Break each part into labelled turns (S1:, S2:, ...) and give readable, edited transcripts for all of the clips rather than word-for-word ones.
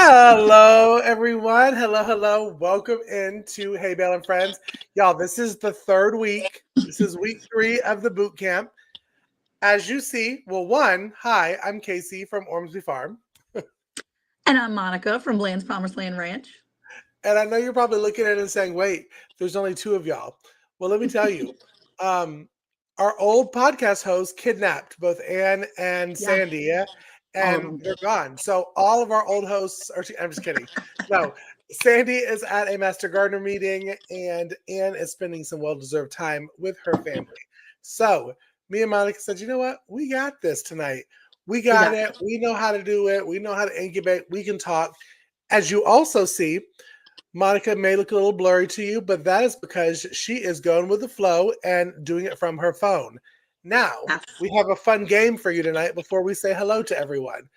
S1: Hello, everyone. Hello. Welcome into Hay Bale Friends. Y'all, this is the third week. This is week 3 of the boot camp. As you see, hi, I'm Casey from Ormsby Farm.
S2: And I'm Monica from Land's Promised Land Ranch.
S1: And I know you're probably looking at it and saying, wait, there's only 2 of y'all. Well, let me tell you, our old podcast hosts kidnapped both Ann and Sandy, and they're gone. So all of our old hosts are, I'm just kidding. No, Sandy is at a Master Gardener meeting, and Ann is spending some well-deserved time with her family. So me and Monica said, you know what? We got this tonight. We got it. We know how to do it. We know how to incubate. We can talk. As you also see, Monica may look a little blurry to you, but that is because she is going with the flow and doing it from her phone. Now, we have a fun game for you tonight before we say hello to everyone.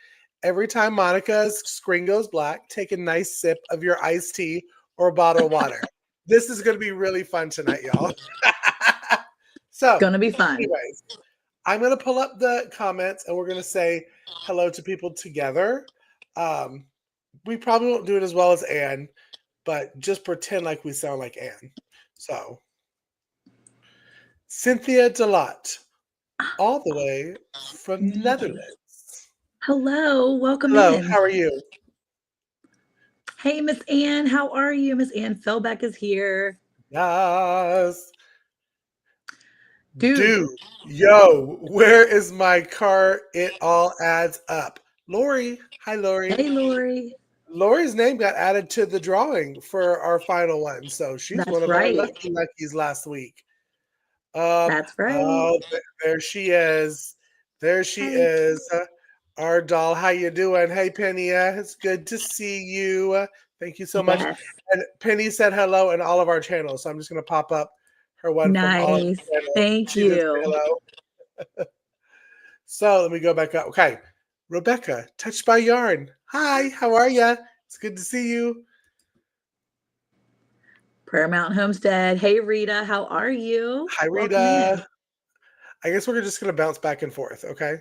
S1: Every time Monica's screen goes black, take a nice sip of your iced tea or a bottle of water. This is going to be really fun tonight, y'all. So,
S2: going to be fun.
S1: Anyways, I'm going to pull up the comments and we're going to say hello to people together. We probably won't do it as well as Ann, but just pretend like we sound like Ann. So, Cynthia Delot, all the way from the Netherlands.
S2: Hello, welcome
S1: Hello,
S2: in.
S1: how are you?
S2: Hey, Miss Ann, how are you? Miss Ann Fellbeck is here.
S1: Yes.
S2: Dude,
S1: yo, where is my car? It all adds up. Lori, hi Lori.
S2: Hey, Lori.
S1: Lori's name got added to the drawing for our final one, so she's one of our luckies last week.
S2: That's right.
S1: Oh, there she is. There she is. Our doll. How you doing? Hey, Penny. It's good to see you. Thank you so much. And Penny said hello in all of our channels, so I'm just going to pop up her one from all of the channels.
S2: Thank you.
S1: Hello. So let me go back up. Okay. Rebecca, Touched by Yarn. Hi, how are you? It's good to see you.
S2: Prayer Mountain Homestead. Hey, Rita, how are you?
S1: Hi, Rita. I guess we're just going to bounce back and forth, okay?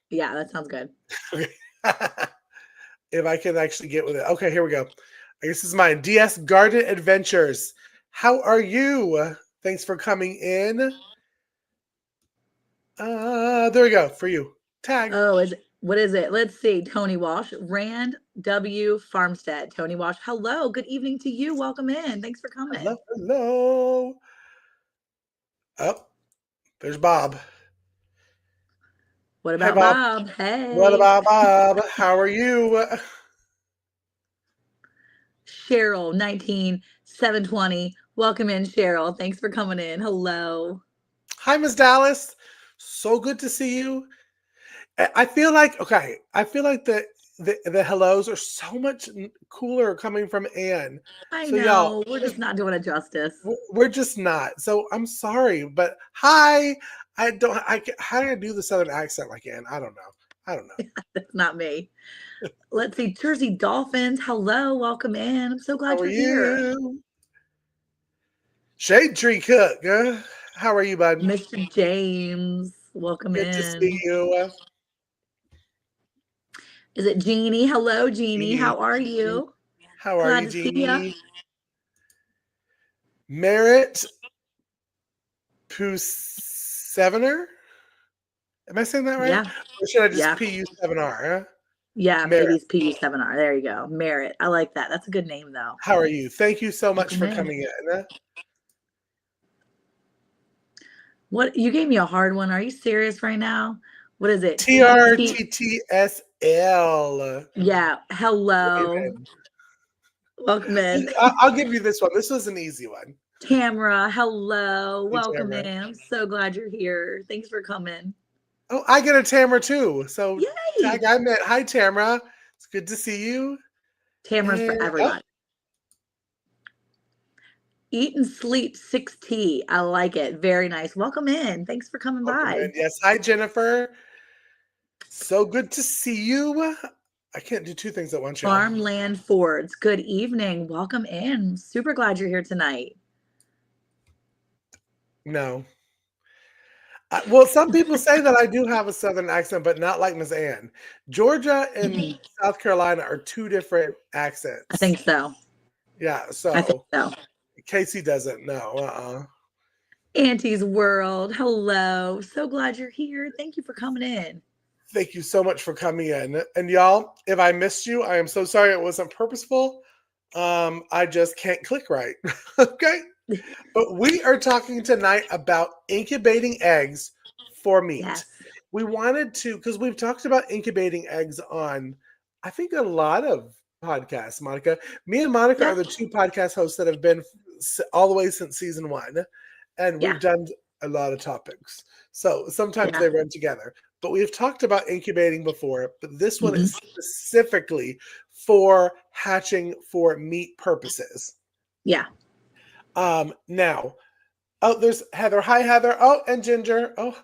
S2: Yeah, that sounds good.
S1: Okay. If I can actually get with it. Okay, here we go. I guess this is mine. DS Garden Adventures. How are you? Thanks for coming in. There we go. For you. Tag.
S2: Oh, what is it? Let's see. Tony Walsh, Rand W. Farmstead. Tony Walsh, hello. Good evening to you. Welcome in. Thanks for coming.
S1: Hello. Oh, there's Bob.
S2: What about Bob? Hey.
S1: What about Bob? How are you?
S2: Cheryl, 19720. Welcome in, Cheryl. Thanks for coming in. Hello.
S1: Hi, Miss Dallas. So good to see you. I feel like the hellos are so much cooler coming from Ann.
S2: I know. We're just not doing it justice.
S1: We're just not. So I'm sorry, but hi. How do I do the Southern accent like Ann? I don't know.
S2: That's not me. Let's see. Jersey Dolphins. Hello. Welcome in. I'm so glad you're here.
S1: Shade Tree Cook. How are you, bud?
S2: Mr. James. Welcome in.
S1: Good to see you.
S2: Is it Jeannie? Hello, Jeannie. How are you?
S1: How are you, Jeannie? Merritt P7er? Am I saying that right?
S2: Yeah.
S1: Or should I just PU7R?
S2: Yeah, maybe it's PU7R. There you go. Merritt. I like that. That's a good name, though.
S1: How are you? Thank you so much for coming in.
S2: What? You gave me a hard one. Are you serious right now? What is it?
S1: TRTTSL.
S2: Yeah. Hello. Welcome in.
S1: I'll give you this one. This was an easy one.
S2: Tamara, hello. Welcome in. I'm so glad you're here. Thanks for coming.
S1: Oh, I get a Tamara too. So
S2: yay.
S1: I met. Hi, Tamara. It's good to see you.
S2: Tamara's for everybody. Eat and Sleep 6T. I like it. Very nice. Welcome in. Thanks for coming by.
S1: Yes. Hi, Jennifer. So good to see you. I can't do 2 things at once.
S2: Farmland Fords. Good evening. Welcome in. Super glad you're here tonight.
S1: No. Well, some people say that I do have a Southern accent, but not like Miss Ann. Georgia and
S2: Mhm.
S1: South Carolina are two different
S2: I
S1: accents.
S2: think so.
S1: Yeah,
S2: I think
S1: so
S2: so.
S1: Casey doesn't know.
S2: Auntie's World. Hello. So glad you're here. Thank you for coming in.
S1: Thank you so much for coming in. And y'all, if I missed you, I am so sorry it wasn't purposeful. I just can't click right. Okay. But we are talking tonight about incubating eggs for meat.
S2: Yes.
S1: We wanted to, because we've talked about incubating eggs on, I think, a lot of podcasts, Monica. Me and Monica are
S2: Yep.
S1: the two podcast hosts that have been all the way since season one, and
S2: Yeah.
S1: we've done a lot of topics. So sometimes
S2: Yeah.
S1: they run together. But we've talked about incubating before, but this one
S2: Hmm.
S1: is specifically for hatching for meat purposes.
S2: Yeah.
S1: Now, oh, there's Heather. Hi, Heather. Oh, and Ginger. Oh,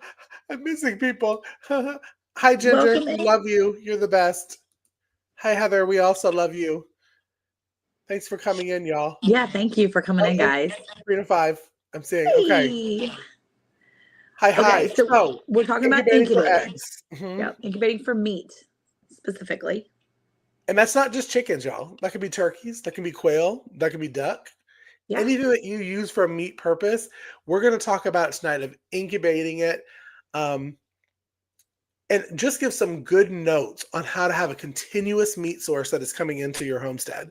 S1: I'm missing people. Hi, Ginger.
S2: Welcome
S1: We
S2: in.
S1: love you. You're the best. Hi, Heather. We also love you. Thanks for coming in, y'all.
S2: Yeah. Thank you for coming
S1: Oh,
S2: in,
S1: and
S2: guys.
S1: 3 to 5. I'm seeing. Okay.
S2: Hey.
S1: Hi,
S2: Okay.
S1: hi.
S2: So
S1: So,
S2: we're talking about
S1: incubating for
S2: incubating.
S1: eggs. Mhm.
S2: Yep. Incubating for meat specifically.
S1: And that's not just chickens, y'all. That could be turkeys. That can be quail. That can be duck.
S2: Yeah.
S1: Anything that you use for a meat purpose, we're going to talk about tonight of incubating it. Um, and just give some good notes on how to have a continuous meat source that is coming into your homestead.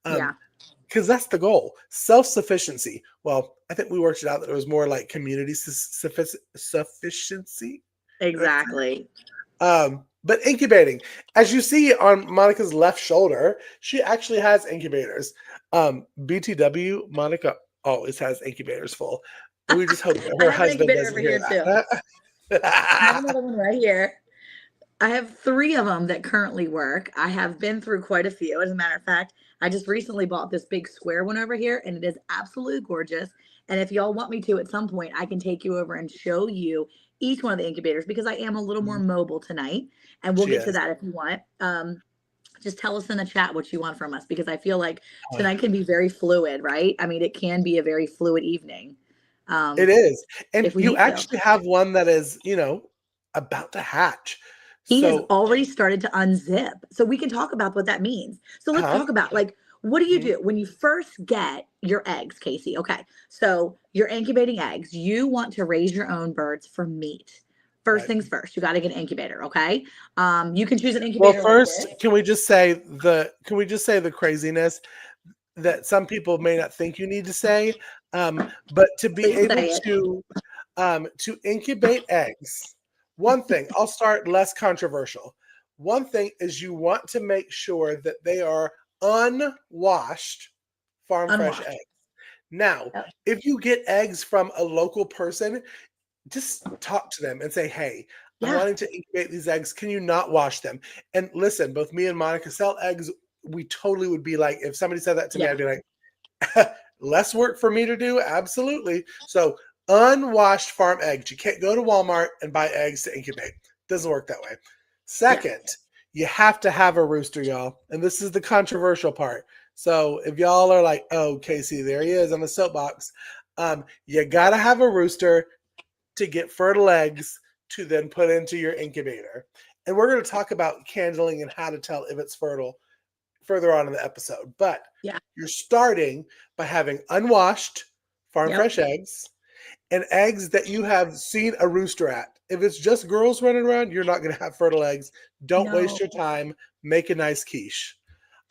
S2: Yeah.
S1: Because that's the goal, self-sufficiency. Well, I think we worked it out that it was more like community sufficiency.
S2: Exactly.
S1: But incubating, as you see on Monica's left shoulder, she actually has incubators. BTW, Monica always has incubators full. We just hope that
S2: I
S1: her
S2: have an
S1: husband
S2: incubator
S1: doesn't
S2: over
S1: hear
S2: here too. I have
S1: that.
S2: another one right here. I have three of them that currently work. I have been through quite a few. As a matter of fact, I just recently bought this big square one over here, and it is absolutely gorgeous. And if y'all want me to at some point, I can take you over and show you each one of the incubators because I am a little more mobile tonight. And we'll
S1: She
S2: get to
S1: is.
S2: that if you want. Just tell us in the chat what you want from us because I feel like tonight can be very fluid, right? I mean, it can be a very fluid evening
S1: It
S2: um,
S1: is. And
S2: if we
S1: you
S2: need to.
S1: actually have one that is, about to hatch.
S2: He has
S1: So,
S2: already started to unzip. So we can talk about what that means. So let's
S1: huh?
S2: talk about like what do you
S1: Mhm.
S2: do when you first get your eggs, Casey? Okay. So you're incubating eggs. You want to raise your own birds for meat. First
S1: Right.
S2: things first, you got to get an incubator, okay? You can choose an
S1: Well,
S2: incubator like
S1: first,
S2: this.
S1: can we just say the craziness that some people may not think you need to say, but to be
S2: Please
S1: able
S2: say it.
S1: to incubate eggs, one thing, I'll start less controversial. One thing is you want to make sure that they are unwashed farm fresh
S2: Unwashed.
S1: eggs. Now,
S2: Yep.
S1: if you get eggs from a local person, just talk to them and say, "Hey, I'm
S2: Yeah.
S1: wanting to incubate these eggs. Can you not wash them?" And listen, both me and Monica sell eggs. We totally would be like, if somebody said that to me,
S2: Yeah.
S1: I'd be like, less work for me to do. Absolutely. So, unwashed farm eggs. You can't go to Walmart and buy eggs to incubate. Doesn't work that way.
S2: Yeah.
S1: Second, you have to have a rooster, y'all. And this is the controversial part. So, if y'all are like, "Oh, Casey, there he is on the soapbox," you got to have a rooster to get fertile eggs to then put into your incubator. And we're going to talk about candling and how to tell if it's fertile further on in the episode. But
S2: Yeah.
S1: you're starting by having unwashed farm
S2: Yep.
S1: fresh eggs and eggs that you have seen a rooster at. If it's just girls running around, you're not going to have fertile eggs. Don't waste
S2: No.
S1: your time. Make a nice quiche.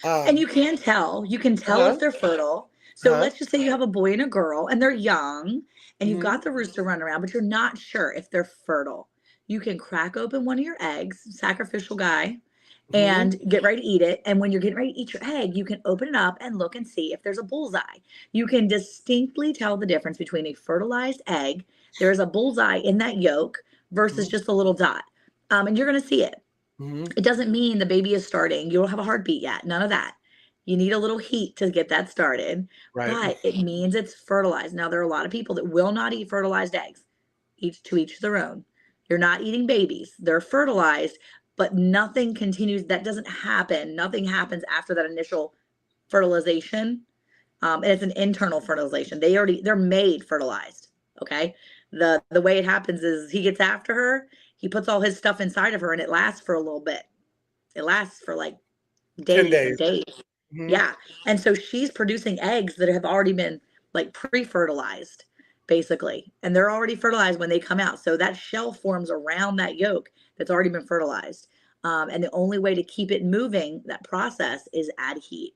S2: And
S1: Um,
S2: you can tell
S1: uh-huh,
S2: if they're fertile. So
S1: uh-huh,
S2: let's just say you have a boy and a girl and they're young and you've
S1: mm-hmm,
S2: got the rooster running around, but you're not sure if they're fertile. You can crack open one of your eggs, sacrificial guy,
S1: mm-hmm,
S2: and get ready to eat it. And when you're getting ready to eat your egg, you can open it up and look and see if there's a bullseye. You can distinctly tell the difference between a fertilized egg, there is a bullseye in that yolk versus
S1: mm-hmm,
S2: just a little dot. And you're going to see it.
S1: mm-hmm,
S2: It doesn't mean the baby is starting. You don't have a heartbeat yet. None of that. You need a little heat to get that started,
S1: right.
S2: but it means it's fertilized. Now, there are a lot of people that will not eat fertilized eggs. Each their own. You're not eating babies. They're fertilized, but nothing continues. That doesn't happen. Nothing happens after that initial fertilization. And it's an internal fertilization. They're made fertilized. Okay. The way it happens is he gets after her, he puts all his stuff inside of her, and it lasts for a little bit. It lasts for like
S1: 10
S2: days and
S1: days.
S2: days.
S1: Hmm.
S2: Yeah. And so she's producing eggs that have already been like pre-fertilized, basically. And they're already fertilized when they come out. So that shell forms around that yolk that's already been fertilized. And the only way to keep it moving, that process, is add heat.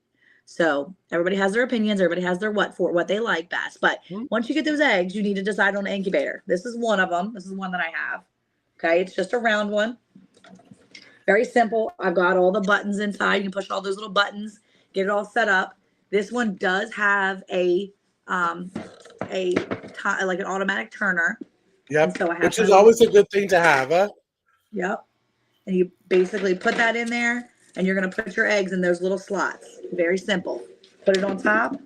S2: So everybody has their opinions, everybody has their what they like best. But once you get those eggs, you need to decide on an incubator. This is one of them. This is one that I have. Okay, it's just a round one. Very simple. I've got all the buttons inside. You can push all those little buttons, get it all set up. This one does have um like an automatic turner. And
S1: Yep.
S2: so I have
S1: Which
S2: my
S1: is
S2: little,
S1: always a good thing to have. Huh?
S2: yep. And you basically put that in there and you're going to put your eggs in those little slots. Very simple. Put it on top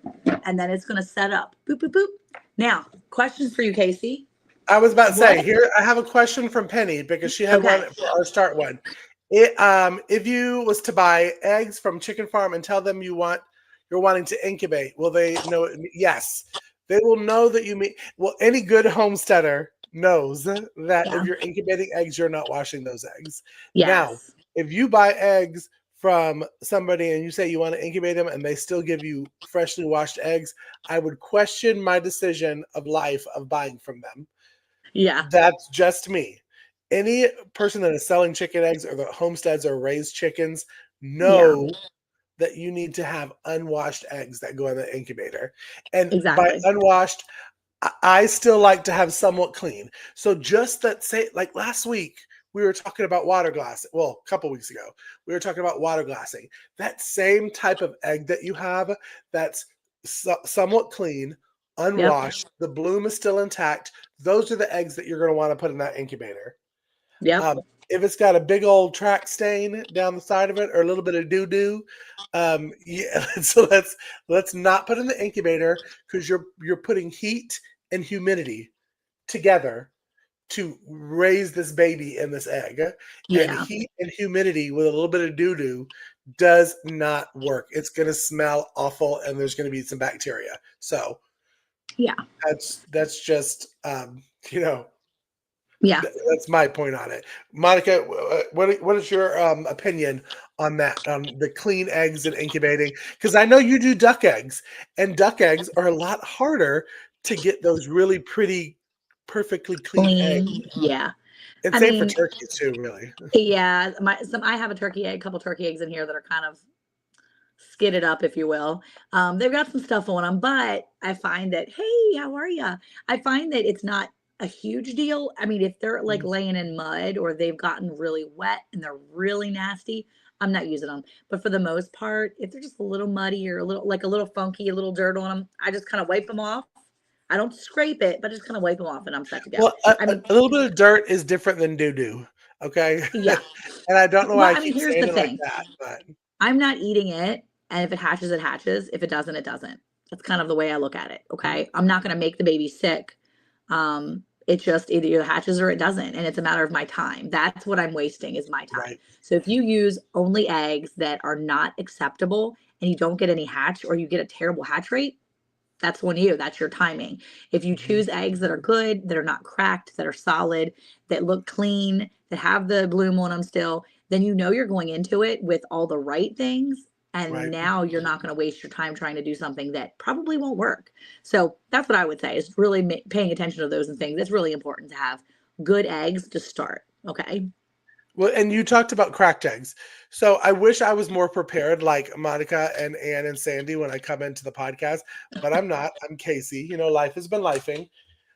S2: and then it's going to set up. Boop, boop, boop. Now, questions for you, Casey.
S1: I was about to say,
S2: What?
S1: here I have a question from Penny because she had one
S2: Okay.
S1: for our start one. If you was to buy eggs from Chicken Farm and tell them you're wanting to incubate, will they know it? Yes, they will know that you mean. Well, any good homesteader knows that if
S2: Yeah.
S1: you're incubating eggs, you're not washing those eggs. Now,
S2: Yes.
S1: if you buy eggs from somebody and you say you want to incubate them and they still give you freshly washed eggs, I would question my decision of life of buying from them.
S2: Yeah.
S1: That's just me. Any person that is selling chicken eggs or the homesteads or raised chickens
S2: Yeah.
S1: know that you need to have unwashed eggs that go in the incubator. And by
S2: Exactly.
S1: unwashed, I still like to have somewhat clean. So just that, say, like last week, we were talking about water glass. Well, a couple weeks ago, we were talking about water glassing. That same type of egg that you have that's somewhat clean,
S2: Yep.
S1: unwashed, the bloom is still intact. Those are the eggs that you're going to want to put in that incubator.
S2: Yep.
S1: If it's got a big old track stain down the side of it or a little bit of doo doo, yeah, so let's not put in the incubator because you're putting heat and humidity together to raise this baby in this egg. And
S2: Yeah.
S1: heat and humidity with a little bit of doo doo does not work. It's going to smell awful, and there's going to be some bacteria. So
S2: Yeah.
S1: that's just you know
S2: Yeah.
S1: that's my point on it. Monica, what is your opinion on that, on the clean eggs and incubating? Because I know you do duck eggs, and duck eggs are a lot harder to get those really pretty, perfectly clean eggs.
S2: Clean. Yeah.
S1: And
S2: I
S1: same for
S2: mean,
S1: turkeys too, really.
S2: yeah, I have a turkey egg, couple turkey eggs in here that are kind of skidded up, if you will. They've got some stuff on them, but I find that, hey, how are you? I find that it's not a huge deal. I mean, if they're like laying in mud or they've gotten really wet and they're really nasty, I'm not using them. But for the most part, if they're just a little muddy or a little funky, a little dirt on them, I just kind of wipe them off. I don't scrape it, but just kind of wipe them off and I'm set to go.
S1: Well,
S2: I mean,
S1: a little bit of dirt is different than doo doo. Okay,
S2: yeah.
S1: and I don't know why
S2: Well,
S1: I
S2: I mean,
S1: keep
S2: here's
S1: saying
S2: the
S1: it like
S2: thing.
S1: that, but
S2: I'm not eating it, and if it hatches, it hatches. If it doesn't, it doesn't. That's kind of the way I look at it, okay? I'm not gonna make the baby sick. It just either hatches or it doesn't, and it's a matter of my time. That's what I'm wasting is my time.
S1: right,
S2: So if you use only eggs that are not acceptable and you don't get any hatch or you get a terrible hatch rate, that's on you. That's your timing. If you
S1: mhm,
S2: choose eggs that are good, that are not cracked, that are solid, that look clean, that have the bloom on them still, then you know you're going into it with all the right things. And
S1: right.
S2: now you're not going to waste your time trying to do something that probably won't work. So that's what I would say is really paying attention to those and things. It's really important to have good eggs to start. Okay.
S1: Well, and you talked about cracked eggs. So I wish I was more prepared like Monica and Ann and Sandy when I come into the podcast, but I'm not. I'm Casey. Life has been lifing.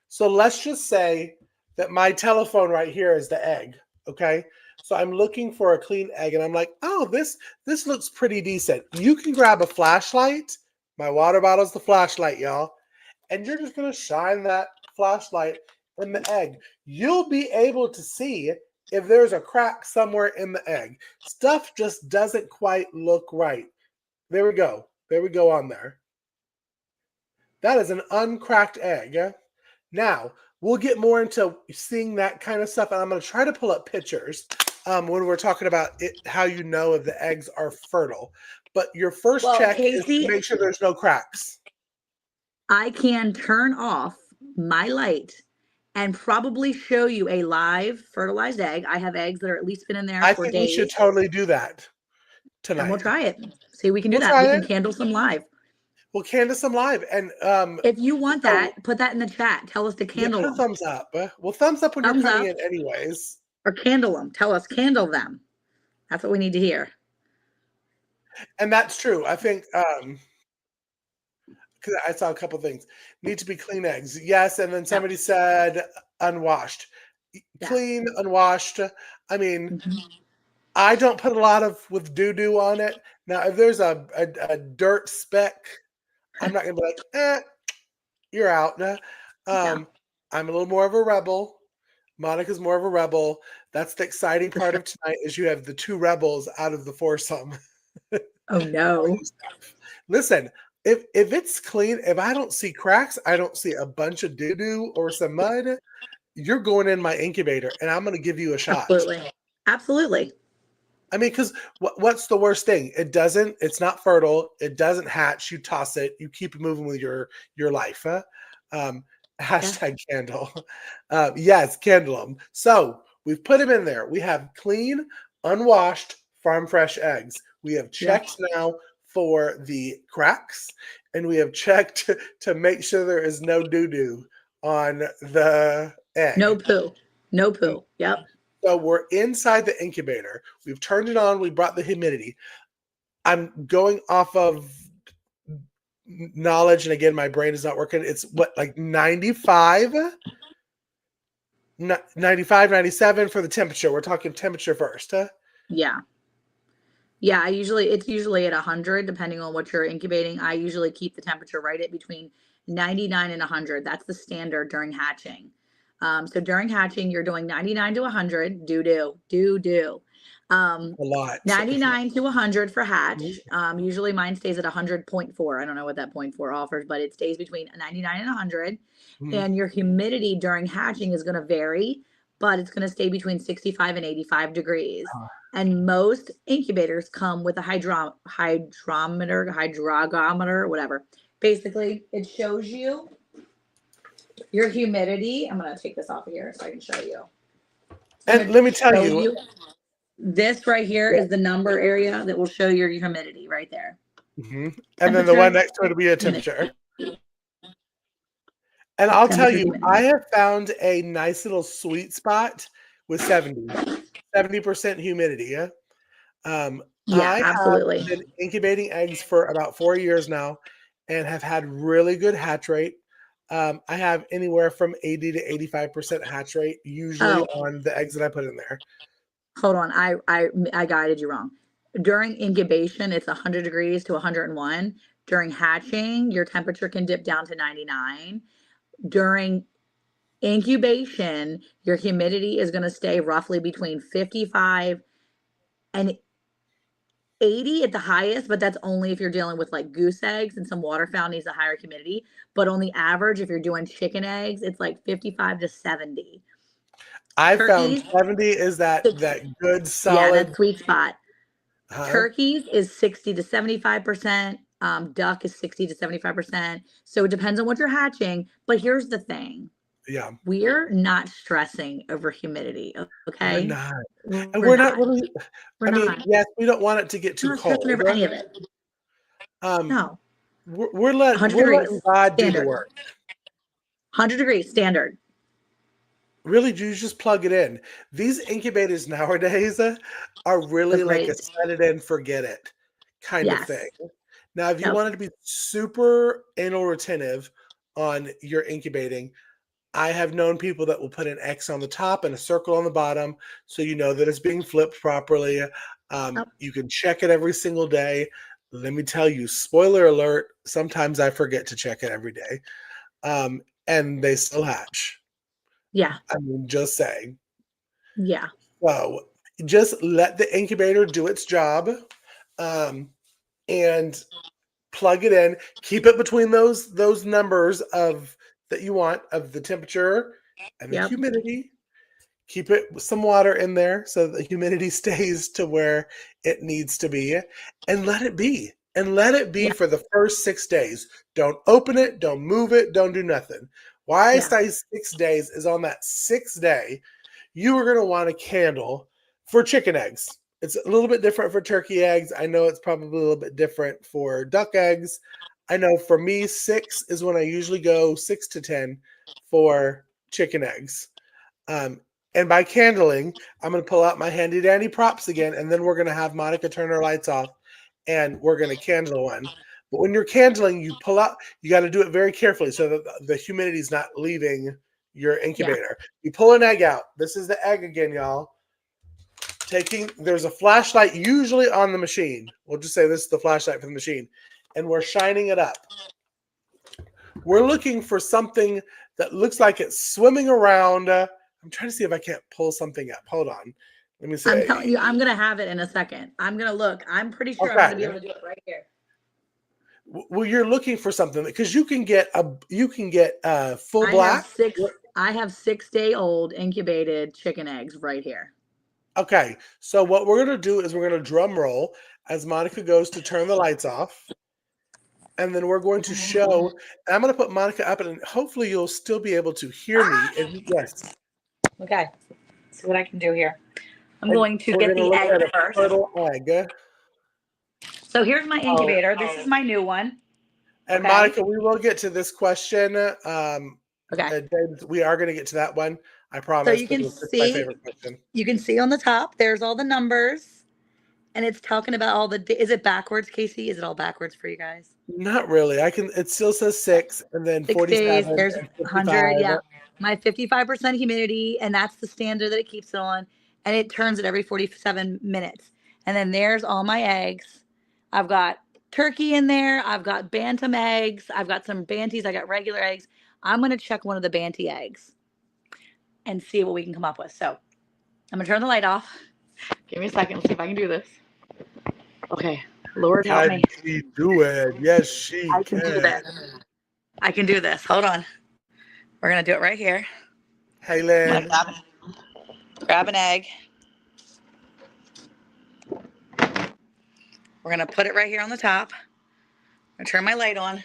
S1: So let's just say that my telephone right here is the egg. Okay. So I'm looking for a clean egg and I'm like, oh, this looks pretty decent. You can grab a flashlight. My water bottle's the flashlight, y'all. And you're just gonna shine that flashlight in the egg. You'll be able to see if there's a crack somewhere in the egg. Stuff just doesn't quite look right. There we go. There we go on there. That is an uncracked egg. Now, we'll get more into seeing that kind of stuff, and I'm going to try to pull up pictures when we're talking about how you know if the eggs are fertile. But your first
S2: Well,
S1: check is to
S2: Casey,
S1: make sure there's no cracks.
S2: I can turn off my light and probably show you a live fertilized egg. I have eggs that are at least been in there
S1: I
S2: for
S1: think we should
S2: days,
S1: totally do that
S2: and we'll
S1: tonight.
S2: try it. See, we can do
S1: We'll
S2: that. We
S1: try
S2: can
S1: it.
S2: candle some live.
S1: We'll candle some live. And
S2: If you want
S1: so
S2: that, put that in the chat. Tell us to
S1: yeah,
S2: candle
S1: put a
S2: them.
S1: thumbs up. Well, thumbs up when you're
S2: Thumbs
S1: coming
S2: up
S1: in anyways.
S2: or candle them. Tell us candle them. That's what we need to hear.
S1: And that's true. I think because I saw a couple things. Need to be clean eggs. Yes, and then
S2: Yep.
S1: somebody said unwashed.
S2: Yeah.
S1: Clean, unwashed. I mean,
S2: Mhm.
S1: I don't put a lot of with doo-doo on it. Now, if there's a dirt speck, I'm not gonna be like, you're out.
S2: Yeah.
S1: I'm a little more of a rebel. Monica's more of a rebel. That's the exciting
S2: For
S1: part
S2: sure.
S1: of tonight is you have the two rebels out of the foursome.
S2: Oh no.
S1: Listen, if it's clean, if I don't see cracks, I don't see a bunch of doo-doo or some mud, you're going in my incubator and I'm going to give you a shot.
S2: Absolutely. Absolutely.
S1: I mean, because what's the worst thing? It's not fertile. It doesn't hatch. You toss it. You keep moving with your life. Huh? Hashtag candle. Yes, candle them. So we've put them in there. We have clean, unwashed, farm fresh eggs. We have checked now for the cracks, and we have checked to make sure there is no doo-doo on the egg.
S2: No poo. No poo. Yep.
S1: So we're inside the incubator. We've turned it on. We brought the humidity. I'm going off of knowledge, and again, my brain is not working. It's like 95, 95, 97 for the temperature. We're talking temperature first, huh?
S2: Yeah. Yeah, it's usually at 100, depending on what you're incubating. I usually keep the temperature right at between 99 and 100. That's the standard during hatching. So during hatching, you're doing 99 to 100, do.
S1: A lot.
S2: 99 to 100 for hatch. Usually mine stays at 100.4. I don't know what that 0.4 offers, but it stays between 99 and 100. And your humidity during hatching is going to vary, but it's going to stay between 65 and 85 degrees. And most incubators come with a hydrogometer, whatever. Basically, it shows you your humidity. I'm going to take this off of here so I can show you.
S1: And let me tell you,
S2: this right here is the number area that will show your humidity right there.
S1: And then the one next to it will be a temperature. And I'll tell you, I have found a nice little sweet spot with 70% humidity. Yeah. I
S2: absolutely.
S1: have been incubating eggs for about 4 years now and have had really good hatch rate. I have anywhere from 80 to 85% hatch rate usually on the eggs that I put in there.
S2: Hold on, I guided you wrong. During incubation, it's 100 degrees to 101. During hatching, your temperature can dip down to 99. During incubation, your humidity is going to stay roughly between 55 and 80 at the highest, but that's only if you're dealing with like goose eggs, and some waterfowl needs a higher humidity. But on the average, if you're doing chicken eggs, it's like 55 to 70.
S1: I found 70 is that good solid.
S2: Yeah, that sweet spot. Turkeys is 60 to 75%. Duck is 60 to 75%. So it depends on what you're hatching. But here's the thing.
S1: Yeah.
S2: We're not stressing over humidity. Okay.
S1: We're not. And we're not really. Yes, we don't want it to get too cold.
S2: Over any of it. No.
S1: We're letting God do the work.
S2: 100 degrees standard.
S1: Really, you just plug it in. These incubators nowadays are really like a set it and forget it kind of thing. Now, if you wanted to be super anal retentive on your incubating, I have known people that will put an X on the top and a circle on the bottom so you know that it's being flipped properly. You can check it every single day. Let me tell you, spoiler alert, sometimes I forget to check it every day. And they still hatch.
S2: Yeah.
S1: I mean, just saying.
S2: Yeah.
S1: So just let the incubator do its job and plug it in. Keep it between those numbers of that you want of the temperature and the humidity. Keep it with some water in there so the humidity stays to where it needs to be, and let it be. And let it be for the first 6 days. Don't open it. Don't move it. Don't do nothing. Why I
S2: Yeah.
S1: say 6 days is on that 6th day, you are going to want a candle for chicken eggs. It's a little bit different for turkey eggs. I know it's probably a little bit different for duck eggs. I know for me, 6 is when I usually go 6 to 10 for chicken eggs. And by candling, I'm going to pull out my handy dandy props again, and then we're going to have Monica turn her lights off, and we're going to candle one. But when you're candling, you pull out, you got to do it very carefully so that the humidity is not leaving your incubator. Yeah. You pull an egg out. This is the egg again, y'all. There's a flashlight usually on the machine. We'll just say this is the flashlight for the machine. And we're shining it up. We're looking for something that looks like it's swimming around. I'm trying to see if I can't pull something up. Hold on. Let me see.
S2: I'm telling you, I'm going to have it in a second. I'm going to look. I'm pretty sure I'm going to be able to do it right here.
S1: Well, you're looking for something because you can get full black.
S2: I have 6-day-old incubated chicken eggs right here.
S1: Okay, so what we're going to do is we're going to drum roll as Monica goes to turn the lights off. And then we're going to show, I'm going to put Monica up, and hopefully you'll still be able to hear me. Yes.
S2: Okay, let's see what I can do here. I'm going to get the egg first.
S1: Fertile egg.
S2: So here's my incubator. This is my new one.
S1: And okay. Monica, we will get to this question.
S2: Okay.
S1: We are going to get to that one. I promise.
S2: So you can see, my favorite question. You can see on the top, there's all the numbers. And it's talking about all the, is it backwards, Casey? Is it all backwards for you guys?
S1: Not really. It still says 6 and then
S2: 6 days, there's 100. Yeah. My 55% humidity, and that's the standard that it keeps it on. And it turns it every 47 minutes. And then there's all my eggs. I've got turkey in there. I've got bantam eggs. I've got some banties. I got regular eggs. I'm going to check one of the banty eggs and see what we can come up with. So I'm going to turn the light off. Give me a second. Let's see if I can do this. Okay, Lord help me.
S1: Can she do it? Yes, she can.
S2: I can do this. I can do this. Hold on. We're going to do it right here.
S1: Hey, Lynn.
S2: Grab an egg. We're going to put it right here on the top. I'm going to turn my light on.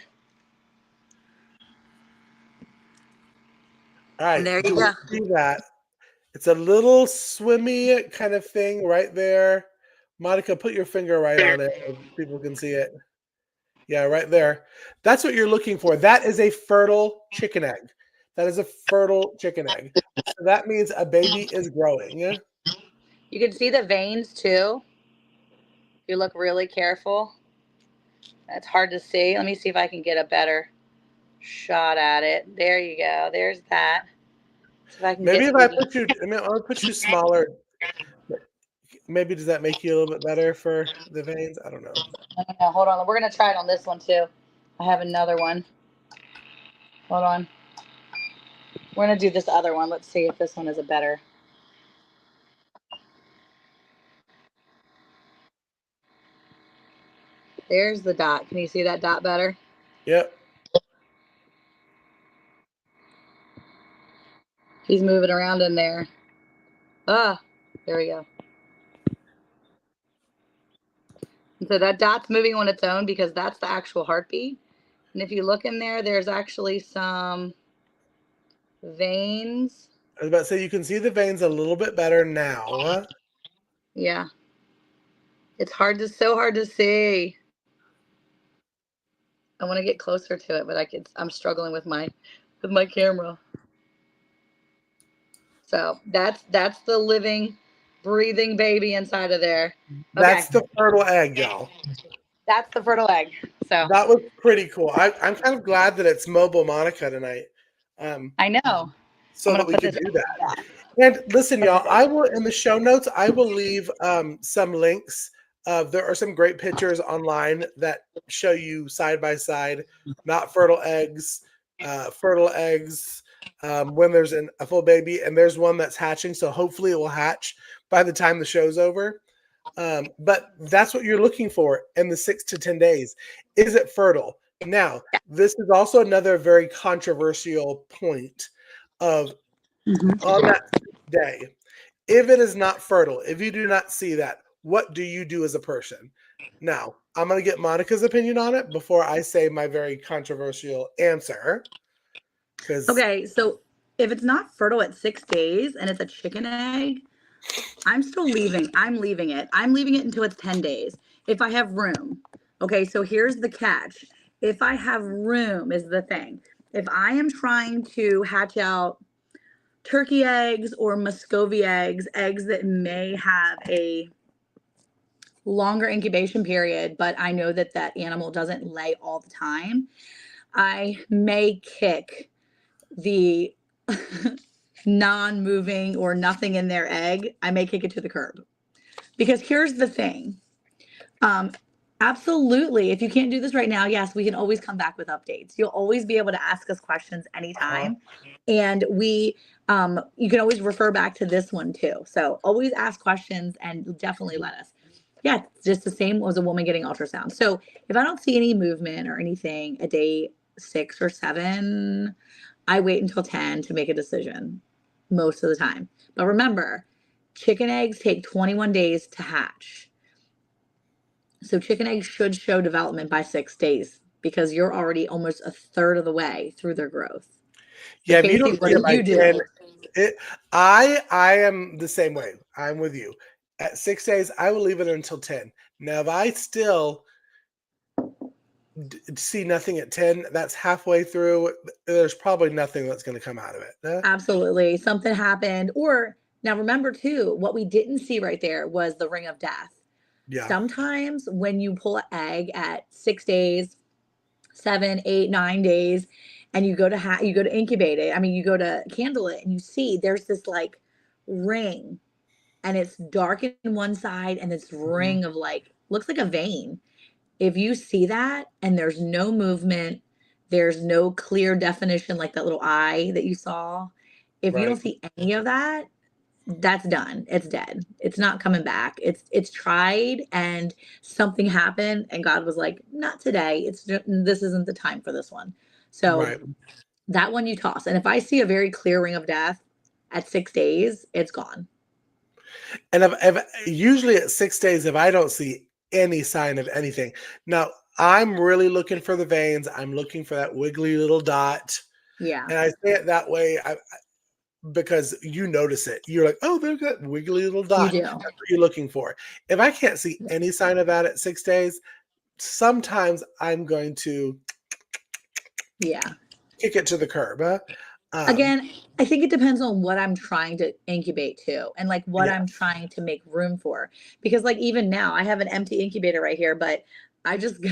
S1: All right.
S2: And there you go.
S1: See that? It's a little swimmy kind of thing right there. Monica, put your finger right on it so people can see it. Yeah, right there. That's what you're looking for. That is a fertile chicken egg. That is a fertile chicken egg. So that means a baby is growing. Yeah.
S2: You can see the veins too. If you look really careful. It's hard to see. Let me see if I can get a better shot at it. There you go. There's that. So
S1: I'll put you smaller. Maybe does that make you a little bit better for the veins? I don't know.
S2: No, hold on. We're going to try it on this one too. I have another one. Hold on. We're going to do this other one. Let's see if this one is a better. There's the dot. Can you see that dot better?
S1: Yep.
S2: He's moving around in there. Ah, there we go. And so that dot's moving on its own because that's the actual heartbeat. And if you look in there, there's actually some veins.
S1: I was about to say, you can see the veins a little bit better now. Huh?
S2: Yeah. It's so hard to see. I want to get closer to it, but I'm struggling with my camera. So that's the living, breathing baby inside of there. Okay.
S1: That's the fertile egg, y'all.
S2: That's the fertile egg. So
S1: that was pretty cool. I'm kind of glad that it's mobile Monica tonight.
S2: I know.
S1: So that we can do that. And listen, y'all, I will in the show notes, I will leave some links. There are some great pictures online that show you side by side, not fertile eggs, fertile eggs, when there's a full baby, and there's one that's hatching. So hopefully it will hatch by the time the show's over. But that's what you're looking for in the 6 to 10 days. Is it fertile? Now, this is also another very controversial point of on that day. If it is not fertile, if you do not see that, what do you do as a person? Now, I'm going to get Monica's opinion on it before I say my very controversial answer. Because
S2: Okay, so if it's not fertile at 6 days and it's a chicken egg, I'm still leaving. I'm leaving it. I'm leaving it until it's 10 days. If I have room. Okay, so here's the catch. If I have room is the thing. If I am trying to hatch out turkey eggs or Muscovy eggs, eggs that may have a longer incubation period, but I know that that animal doesn't lay all the time, I may kick the non-moving or nothing in their egg. I may kick it to the curb. Because here's the thing. Um, absolutely. If you can't do this right now, yes, we can always come back with updates. You'll always be able to ask us questions anytime. And you can always refer back to this one too. So always ask questions and definitely let us. Yeah, it's just the same as a woman getting ultrasound. So if I don't see any movement or anything at day 6 or 7, I wait until 10 to make a decision most of the time. But remember, chicken eggs take 21 days to hatch. So chicken eggs should show development by 6 days because you're already almost a third of the way through their growth. So
S1: yeah, if you
S2: Casey,
S1: don't
S2: what
S1: see it
S2: do
S1: by
S2: you do?
S1: 10, I am the same way. I'm with you. At 6 days, I will leave it until 10. Now, if I still see nothing at 10, that's halfway through. There's probably nothing that's going to come out of it.
S2: Absolutely. Something happened. Or now remember too, what we didn't see right there was the ring of death.
S1: Yeah.
S2: Sometimes when you pull an egg at 6 days, 7, 8, 9 days, and you go to you go to incubate it. I mean, you go to candle it, and you see there's this like ring, and it's dark in one side, and this
S1: Mhm.
S2: ring of like looks like a vein. If you see that and there's no movement, there's no clear definition like that little eye that you saw. If you
S1: Right.
S2: don't see any of that, that's done. It's dead. It's not coming back. It's tried and something happened and God was like, "Not today. This isn't the time for this one." So
S1: Right.
S2: that one you toss. And if I see a very clear ring of death at 6 days, it's gone.
S1: And if usually at 6 days, if I don't see any sign of anything, now I'm really looking for the veins. I'm looking for that wiggly little dot.
S2: Yeah,
S1: And I say it that way because you notice it. You're like, oh, there's that wiggly little
S2: you
S1: dot.
S2: do.
S1: That's what you're looking for. If I can't see any sign of that at 6 days, sometimes I'm going to
S2: Yeah.
S1: kick it to the curb.
S2: Again, I think it depends on what I'm trying to incubate to and like what
S1: Yeah.
S2: I'm trying to make room for. Because like even now, I have an empty incubator right here, but I just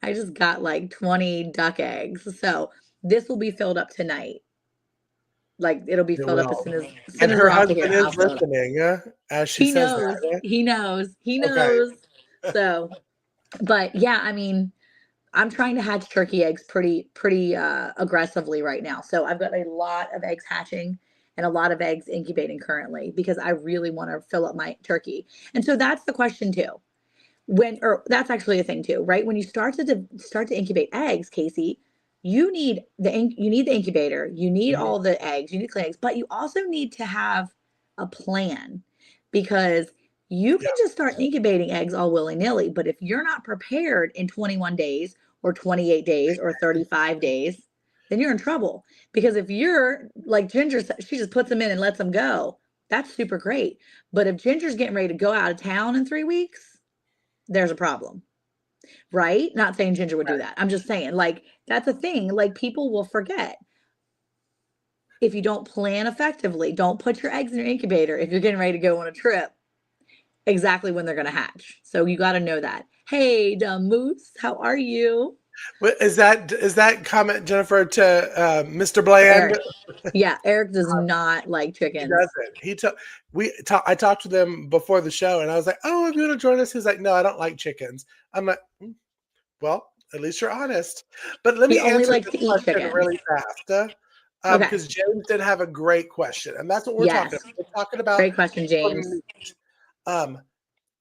S2: I just got like 20 duck eggs. So this will be filled up tonight. Like it'll be
S1: It
S2: filled up
S1: will.
S2: as soon
S1: And
S2: as
S1: her
S2: we're off of
S1: husband
S2: here.
S1: is
S2: I'll fill it up.
S1: listening as she
S2: He
S1: says
S2: knows.
S1: that.
S2: He knows. He
S1: Okay.
S2: knows. So, but yeah, I mean, I'm trying to hatch turkey eggs pretty aggressively right now. So I've got a lot of eggs hatching and a lot of eggs incubating currently because I really want to fill up my turkey. And so that's the question too. Or that's actually a thing too, right? When you start to incubate eggs, Casey, you need the incubator, you need
S1: Mhm.
S2: all the eggs, you need clean eggs, but you also need to have a plan because you
S1: Yeah.
S2: can just start incubating eggs all willy-nilly, but if you're not prepared in 21 days or 28 days or 35 days, then you're in trouble. Because if you're like Ginger, she just puts them in and lets them go. That's super great. But if Ginger's getting ready to go out of town in 3 weeks, there's a problem, right? Not saying Ginger would do that. I'm just saying, like, that's a thing. Like, people will forget if you don't plan effectively. Don't put your eggs in your incubator if you're getting ready to go on a trip exactly when they're going to hatch. So you got to know that. Hey, dumb moose, how are you?
S1: Is that comment, Jennifer, to Mr. Bland?
S2: Eric. Yeah, Eric does not like
S1: He
S2: chickens.
S1: doesn't. I talked to them before the show, and I was like, "Oh, if you want to join us?" He's like, "No, I don't like chickens." I'm like, well, at least you're honest. But let
S2: He
S1: me
S2: only
S1: answer
S2: likes
S1: this
S2: to eat
S1: question
S2: chickens.
S1: really fast,
S2: Okay.
S1: because James did have a great question, and that's what we're talking
S2: Yes.
S1: about. We're talking about
S2: Great question, James.
S1: meat. Um,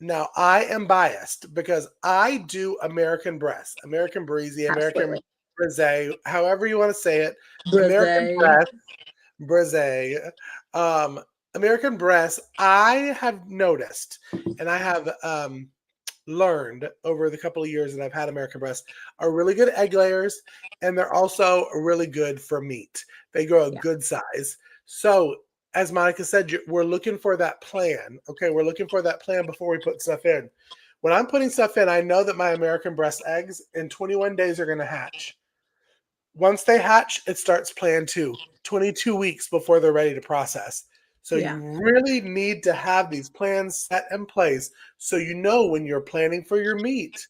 S1: Now I am biased because I do American breast, American breezy, American
S2: Absolutely.
S1: brisée, however you want to say it, American
S2: Brise.
S1: breast, brisée, um, American breast. I have noticed, and I have learned over the couple of years that I've had American breast are really good egg layers, and they're also really good for meat. They grow a
S2: Yeah.
S1: good size. So, as Monica said, we're looking for that plan. Okay, we're looking for that plan before we put stuff in. When I'm putting stuff in, I know that my American breast eggs in 21 days are going to hatch. Once they hatch, it starts plan 2, 22 weeks before they're ready to process. So you
S2: Yeah.
S1: really need to have these plans set in place so you know when you're planning for your meat.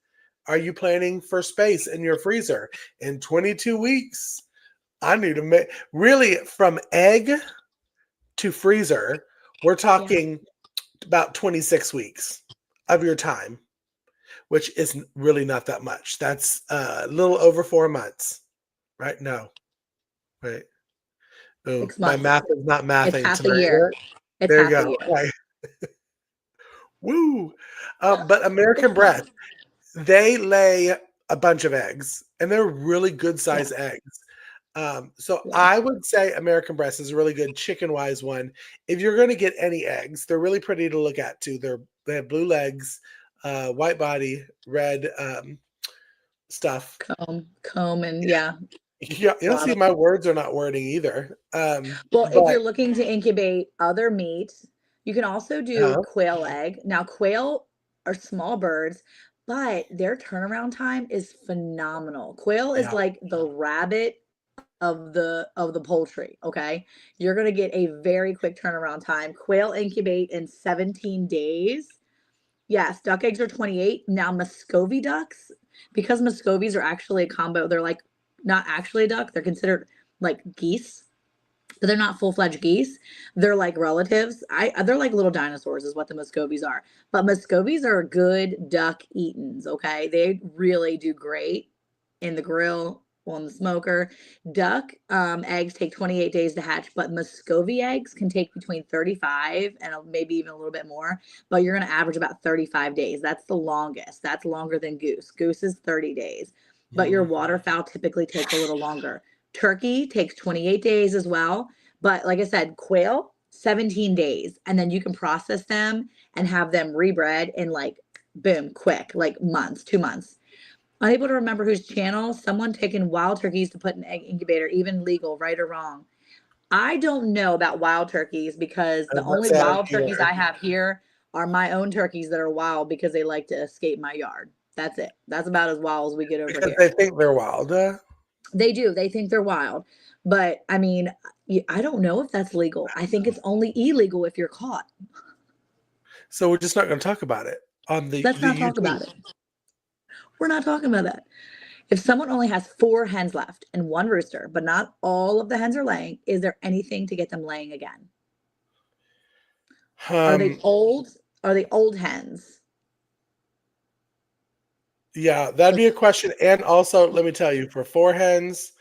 S1: Are you planning for space in your freezer? In 22 weeks, I need to make really from egg to freezer, we're
S2: Yeah.
S1: talking about 26 weeks of your time, which is really not that much. That's a little over 4 months, right? No, right. Oh,
S2: 6
S1: my
S2: months.
S1: math is not
S2: It's
S1: mathing
S2: half a
S1: tonight.
S2: year. It's
S1: There you
S2: half a
S1: go.
S2: year.
S1: Right. Woo. But American
S2: 6 months.
S1: breast, they lay a bunch of eggs, and they're really good
S2: Yeah.
S1: size eggs. So
S2: Yeah.
S1: I would say American breast is a really good chicken wise one. If you're going to get any eggs, they're really pretty to look at too. They have blue legs, white body, red stuff.
S2: Comb, and yeah,
S1: Yeah, you'll see
S2: bottom.
S1: my words are not wording either.
S2: Well, if
S1: But
S2: you're looking to incubate other meat, you can also do
S1: uh,
S2: quail egg. Now, quail are small birds, but their turnaround time is phenomenal. Quail is
S1: yeah,
S2: like the rabbit of the poultry, okay? You're going to get a very quick turnaround time. Quail incubate in 17 days. Yes, duck eggs are 28. Now, Muscovy ducks, because Muscovies are actually a combo, they're like not actually a duck, they're considered like geese, but they're not full-fledged geese. They're like relatives. They're like little dinosaurs is what the Muscovies are. But Muscovies are good duck eatins, okay? They really do great in the grill, on the smoker. Duck eggs take 28 days to hatch, but Muscovy eggs can take between 35 and maybe even a little bit more, but you're going to average about 35 days. That's the longest. That's longer than goose. Goose is 30 days, but your
S1: mhm.
S2: waterfowl typically takes a little longer. Turkey takes 28 days as well. But like I said, quail, 17 days. And then you can process them and have them rebred in like, boom, quick, like months, 2 months. Unable to remember whose channel, someone taking wild turkeys to put in egg incubator, even legal, right or wrong. I don't know about wild turkeys because
S1: I
S2: the
S1: was about to
S2: only
S1: say I don't
S2: wild turkeys
S1: either.
S2: I have here are my own turkeys that are wild because they like to escape my yard. That's it. That's about as wild as we get over
S1: Because
S2: here.
S1: they think they're wild.
S2: They do. They think they're wild. But I mean, I don't know if that's legal. I think it's only illegal if you're caught.
S1: So we're just not going to talk about it on
S2: Let's
S1: the
S2: not talk
S1: YouTube.
S2: about it. We're not talking about that. If someone only has 4 hens left and 1 rooster, but not all of the hens are laying, is there anything to get them laying again? Are they
S1: Um,
S2: old? Are they old hens?
S1: yeah, that'd be a question. And also, let me tell you, for 4 hens,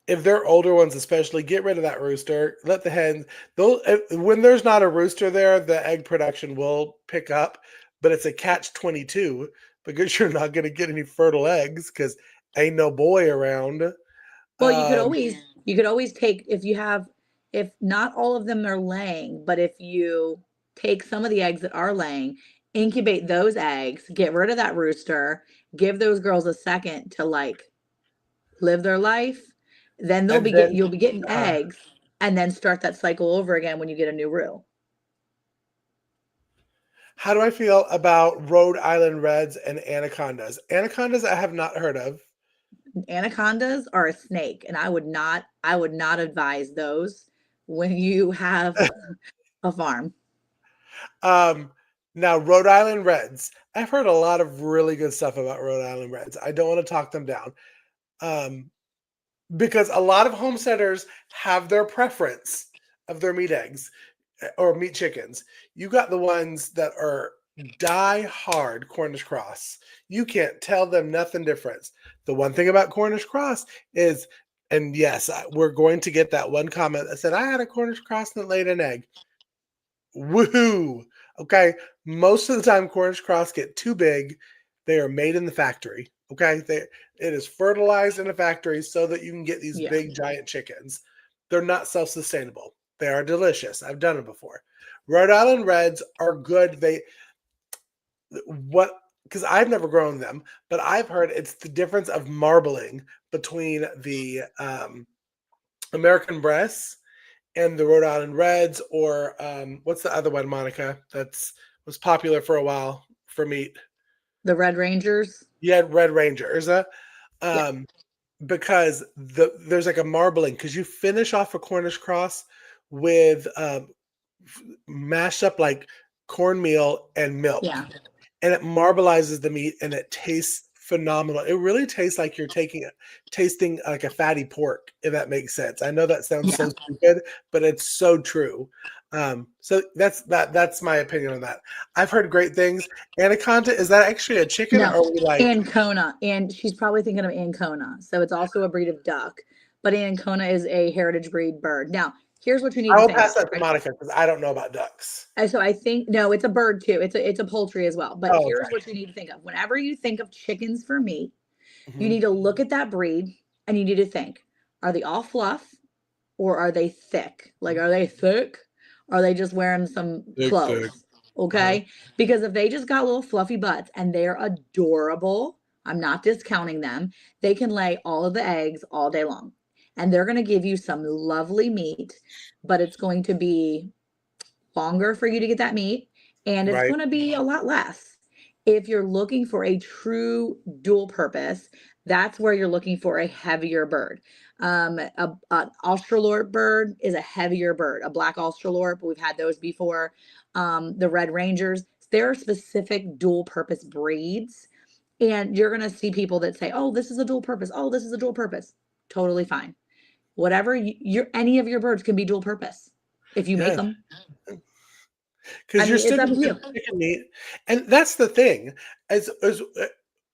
S1: if they're older ones, especially, get rid of that rooster. Let the hens. They'll when there's not a rooster there, the egg production will pick up. But it's a catch-22 because you're not going to get any fertile eggs because ain't no boy around.
S2: Well,
S1: Um,
S2: you could always take if not all of them are laying, but if you take some of the eggs that are laying, incubate those eggs, get rid of that rooster, give those girls a second to like live their life, then
S1: and then,
S2: you'll be getting
S1: uh,
S2: eggs and then start that cycle over again when you get a new roux.
S1: how do I feel about Rhode Island Reds and anacondas? Anacondas, I have not heard of.
S2: Anacondas are a snake, and I would not advise those when you have a farm.
S1: Um, Now, Rhode Island Reds. I've heard a lot of really good stuff about Rhode Island Reds. I don't want to talk them down um, because a lot of homesteaders have their preference of their meat eggs or meat chickens. You got the ones that are die hard Cornish cross. You can't tell them nothing different. The one thing about Cornish cross is, and yes, we're going to get that one comment that said, I had a Cornish cross that laid an egg. Woohoo! Okay, most of the time Cornish cross get too big. They are made in the factory. Okay, it is fertilized in a factory so that you can get these
S2: Yeah.
S1: big giant chickens. They're not self-sustainable. They are delicious. I've done it before. Rhode Island Reds are good. what, because I've never grown them, but I've heard it's the difference of marbling between the American breasts and the Rhode Island Reds, or what's the other one, Monica? That's was popular for a while for meat.
S2: The Red Rangers.
S1: You had Red Rangers,
S2: Yeah.
S1: um, because there's like a marbling because you finish off a Cornish cross with mashed up like cornmeal and milk,
S2: Yeah.
S1: and it marbleizes the meat, and it tastes phenomenal. It really tastes like you're tasting like a fatty pork, if that makes sense. I know that sounds
S2: Yeah.
S1: so stupid, but it's so true. So that's my opinion on that. I've heard great things. Anaconda, is that actually a chicken, or
S2: No,
S1: are we like?
S2: Ancona, and she's probably thinking of Ancona. So it's also a breed of duck, but Ancona is a heritage breed bird. Now, here's what you need
S1: I
S2: to
S1: will
S2: think
S1: pass
S2: of.
S1: that to Monica because I don't know about ducks.
S2: So I think no, it's a bird too. It's a poultry as well. But
S1: Oh,
S2: here's
S1: okay.
S2: what you need to think of. Whenever you think of chickens for meat, you
S1: Hmm.
S2: need to look at that breed and you need to think, are they all fluff or are they thick? Like, are they thick? Are they just wearing some
S1: Thick.
S2: clothes?
S1: Uh-huh.
S2: Okay. Because if they just got little fluffy butts and they're adorable, I'm not discounting them, they can lay all of the eggs all day long. And they're going to give you some lovely meat, but it's going to be longer for you to get that meat, and it's
S1: Right.
S2: going to be a lot less. If you're looking for a true dual purpose, that's where you're looking for a heavier bird. An Australorp bird is a heavier bird. A black Australorp, we've had those before. The Red Rangers, there are specific dual purpose breeds, and you're going to see people that say, "Oh, this is a dual purpose. Oh, this is a dual purpose." Totally fine. Whatever any of your birds can be dual purpose if you make
S1: Yeah.
S2: them. I
S1: Because you're
S2: mean, it's
S1: still
S2: up
S1: going
S2: to
S1: to get
S2: you.
S1: the chicken meat, and that's the thing. As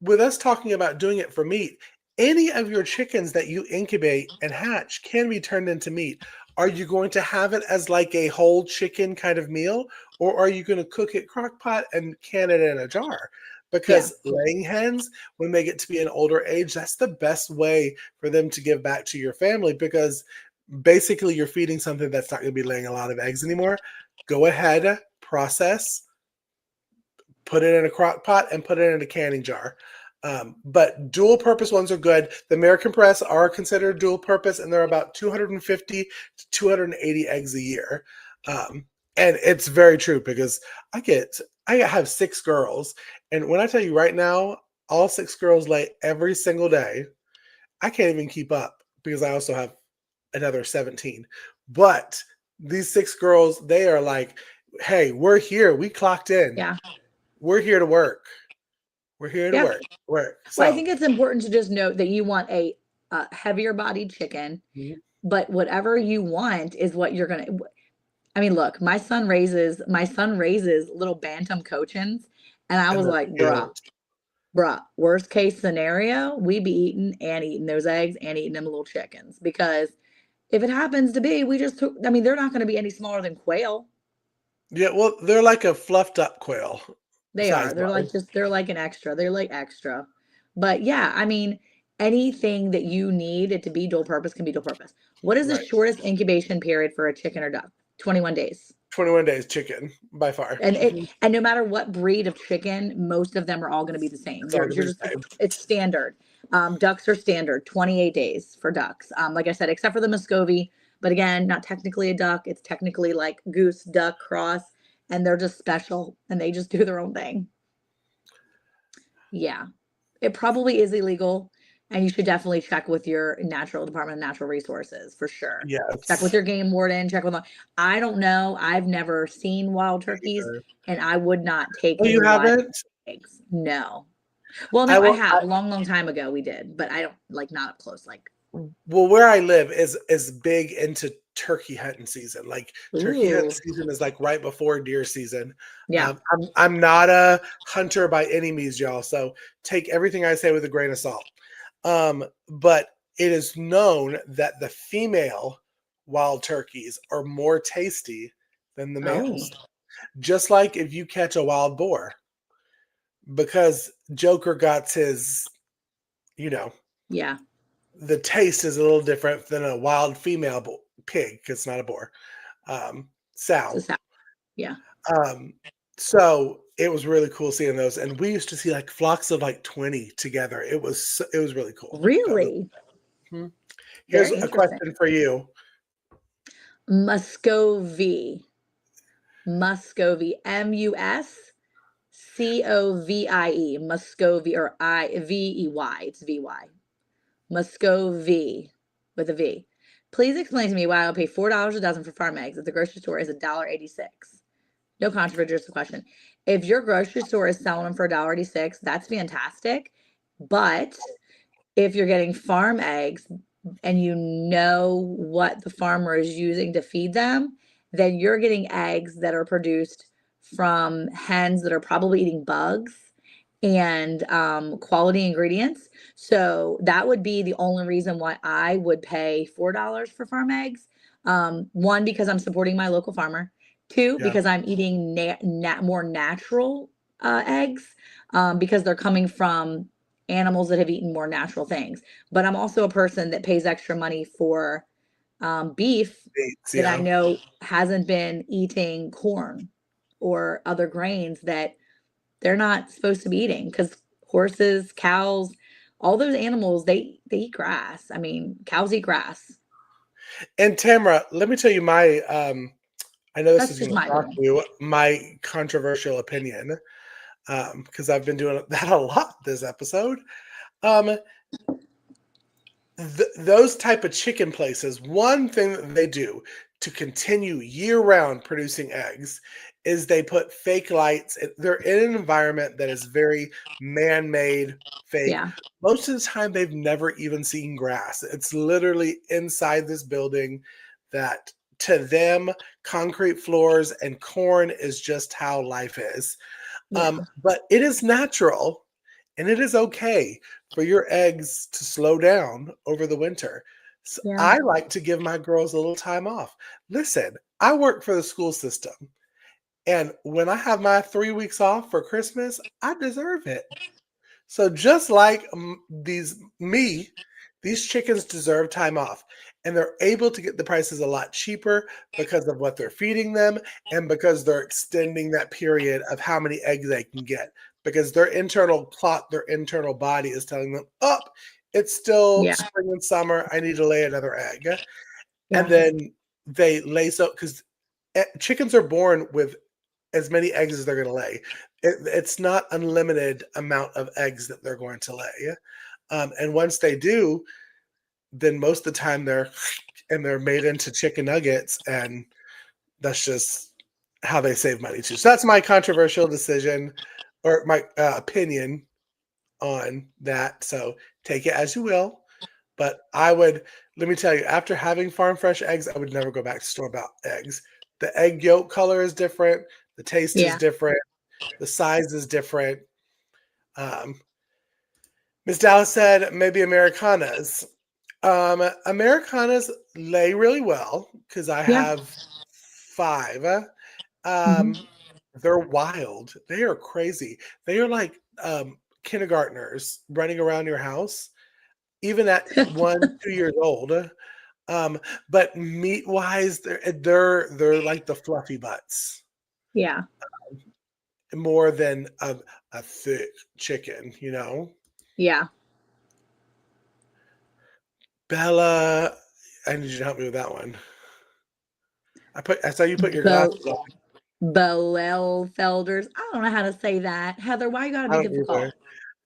S1: with us talking about doing it for meat, any of your chickens that you incubate and hatch can be turned into meat. Are you going to have it as like a whole chicken kind of meal, or are you going to cook it crock pot and can it in a jar?
S2: Yeah.
S1: Because laying hens, when they get to be an older age, that's the best way for them to give back to your family, because basically you're feeding something that's not going to be laying a lot of eggs anymore. Go ahead, process, put it in a crock pot, and put it in a canning jar. But dual purpose ones are good. The American Press are considered dual purpose, and they're about 250 to 280 eggs a year. Um, and it's very true because I have 6 girls, and when I tell you right now, all 6 girls lay every single day. I can't even keep up because I also have another 17. But these 6 girls, they are like, hey, we're here. We clocked in.
S2: Yeah.
S1: We're here to work. We're here to
S2: Yeah.
S1: work. Work.
S2: Well, I
S1: So,
S2: think it's important to just note that you want a heavier bodied chicken,
S1: mhm,
S2: but whatever you want is what you're going to. I mean, look, my son raises little bantam cochins, and I
S1: and
S2: was
S1: they're
S2: like, bruh,
S1: cute.
S2: bruh, worst case scenario, we be eating those eggs and eating them little chickens because if it happens to be, we just took. I mean, they're not going to be any smaller than quail.
S1: Yeah, well, they're like a fluffed up quail
S2: They
S1: size
S2: are.
S1: wise.
S2: They're like an extra. They're like extra. But yeah, I mean, anything that you need it to be dual purpose can be dual purpose. What is the
S1: Right.
S2: shortest incubation period for a chicken or duck? 21 days.
S1: 21 days chicken by far.
S2: And no matter what breed of chicken, most of them are all going to be the same.
S1: It's all gonna be the same.
S2: It's standard. Ducks are standard, 28 days for ducks. Like I said, except for the Muscovy, but again, not technically a duck. It's technically like goose duck cross, and they're just special and they just do their own thing. Yeah. It probably is illegal, and you should definitely check with your natural Department of Natural Resources for sure. Check with
S1: Yes.
S2: your game warden, check with I don't know. I've never seen wild turkeys, and I would not take
S1: Oh, you
S2: any wild
S1: haven't?
S2: eggs. No. Well,
S1: I
S2: no, I
S1: will.
S2: have. A long, long time ago we did, but I don't like not up close. Like,
S1: Well, where I live is big into turkey hunting season. Like turkey hunting
S2: ooh,
S1: season is like right before deer season.
S2: yeah.
S1: I'm not a hunter by any means, y'all. So take everything I say with a grain of salt. But it is known that the female wild turkeys are more tasty than the
S2: Oh,
S1: males. Just like if you catch a wild boar, because Joker got his, you know,
S2: yeah.
S1: the taste is a little different than a wild female pig. It's not a boar.
S2: It's a
S1: Sow.
S2: sow. Yeah.
S1: Um, So it was really cool seeing those, and we used to see like flocks of like 20 together. It was really cool.
S2: Really?
S1: Hmm. Here's
S2: Very
S1: a
S2: interesting.
S1: question for you.
S2: Muscovy. Muscovy. Muscovie. Muscovy or Vey. It's VY. Muscovy with a V. Please explain to me why I'll pay $4 a dozen for farm eggs at the grocery store is $1.86. No controversy, just a question. If your grocery store is selling them for $1.86, that's fantastic. But if you're getting farm eggs and you know what the farmer is using to feed them, then you're getting eggs that are produced from hens that are probably eating bugs and quality ingredients. So that would be the only reason why I would pay $4 for farm eggs. One, because I'm supporting my local farmer. Two,
S1: Yeah.
S2: because I'm eating more natural eggs because they're coming from animals that have eaten more natural things. But I'm also a person that pays extra money for beef
S1: Dates,
S2: that I
S1: yeah.
S2: know hasn't been eating corn or other grains that they're not supposed to be eating because horses, cows, all those animals, they eat grass. I mean, cows eat grass.
S1: And Tamara, let me tell you my I know this
S2: That's
S1: is
S2: just
S1: going to
S2: my
S1: shock
S2: opinion.
S1: you, my controversial opinion, because I've been doing that a lot this episode. Um, those type of chicken places, one thing that they do to continue year round producing eggs is they put fake lights. They're in an environment that is very man-made, fake.
S2: Yeah.
S1: Most of the time, they've never even seen grass. It's literally inside this building that to them, concrete floors and corn is just how life is.
S2: Yeah.
S1: But it is natural and it is okay for your eggs to slow down over the winter. So
S2: Yeah.
S1: I like to give my girls a little time off. Listen, I work for the school system, and when I have my 3 weeks off for Christmas, I deserve it. So just like these chickens deserve time off, and they're able to get the prices a lot cheaper because of what they're feeding them and because they're extending that period of how many eggs they can get because their internal clock, their internal body is telling them, "Up, it's still
S2: Yeah.
S1: spring and summer. I need to lay another egg." And
S2: Yeah.
S1: then they lay so because chickens are born with as many eggs as they're going to lay. It's not unlimited amount of eggs that they're going to lay. And once they do, then most of the time they're made into chicken nuggets, and that's just how they save money too. So that's my controversial decision or my opinion on that. So take it as you will. But I would let me tell you, after having farm fresh eggs, I would never go back to store bought eggs. The egg yolk color is different. The taste is
S2: Yeah.
S1: different. The size is different. Um, Miss Dallas said maybe Americanas. Americanas lay really well because I
S2: Yeah.
S1: have five.
S2: Hmm.
S1: Um, they're wild. They are crazy. They are like kindergartners running around your house, even at 1, 2 years old. But meat wise, they're like the fluffy butts
S2: Yeah.
S1: more than a thick chicken, you know.
S2: Yeah.
S1: Bella, I need you to help me with that one. I saw you put your
S2: Bo
S1: glasses on.
S2: Boelfelders. I don't know how to say that. Heather, why you gotta
S1: I
S2: be
S1: don't either.
S2: difficult?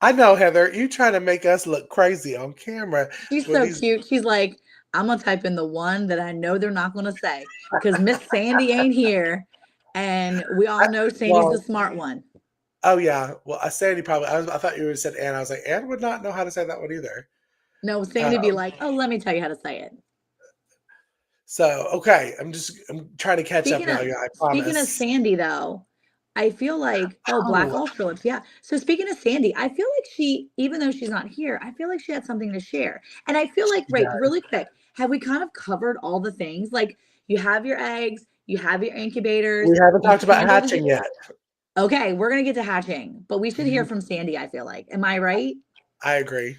S1: I know, Heather, you trying to make us look crazy on camera
S2: She's
S1: with
S2: so
S1: these.
S2: cute. She's like, I'm gonna type in the one that I know they're not gonna say because Miss Sandy ain't here, and we
S1: I,
S2: all know Sandy's the
S1: well,
S2: smart one.
S1: oh yeah. Well, Sandy probably. I thought you would have said Anne. I was like, Anne would not know how to say that one either.
S2: No, Sandy be
S1: Um,
S2: like, oh, let me tell you how to say it.
S1: so okay, I'm trying to catch up
S2: Speaking
S1: now.
S2: of
S1: Yeah, I
S2: speaking of
S1: promise.
S2: Sandy though, I feel like black
S1: Oh,
S2: ultra yeah. So speaking of Sandy, I feel like she, even though she's not here, I feel like she had something to share. And I feel like, right,
S1: yeah.
S2: really quick, have we kind of covered all the things? Like you have your eggs, you have your incubators,
S1: We haven't
S2: you
S1: talked about
S2: handle the
S1: hatching yet.
S2: okay, we're gonna get to hatching, but we should hear
S1: Mhm.
S2: from Sandy, I feel like. Am I right?
S1: I agree.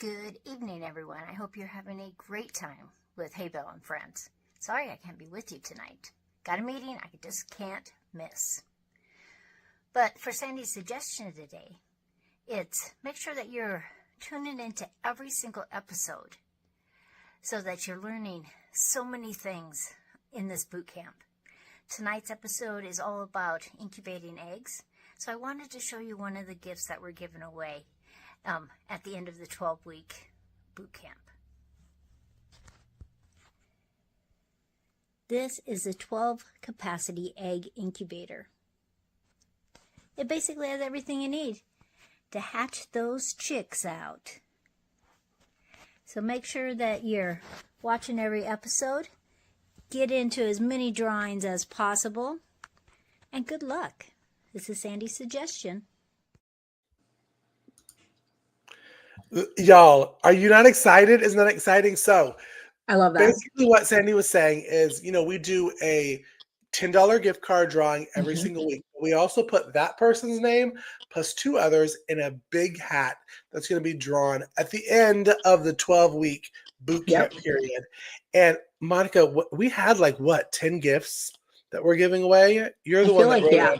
S3: Good evening, everyone. I hope you're having a great time with Hay Bale Friends. Sorry I can't be with you tonight. Got a meeting I just can't miss. But for Sandy's suggestion today, it's make sure that you're tuning into every single episode so that you're learning so many things in this boot camp. Tonight's episode is all about incubating eggs. So I wanted to show you one of the gifts that were given away at the end of the 12-week boot camp. This is a 12-capacity egg incubator. It basically has everything you need to hatch those chicks out. So make sure that you're watching every episode, get into as many drawings as possible, and good luck. This is Sandy's suggestion.
S1: Y'all, are you not excited? Isn't that exciting? So
S2: I love that.
S1: basically what Sandy was saying is, we do a $10 gift card drawing every single week. We also put that person's name plus two others in a big hat that's going to be drawn at the end of the 12-week boot camp period. And Monica, we had 10 gifts that we're giving away? You're the one that wrote it down.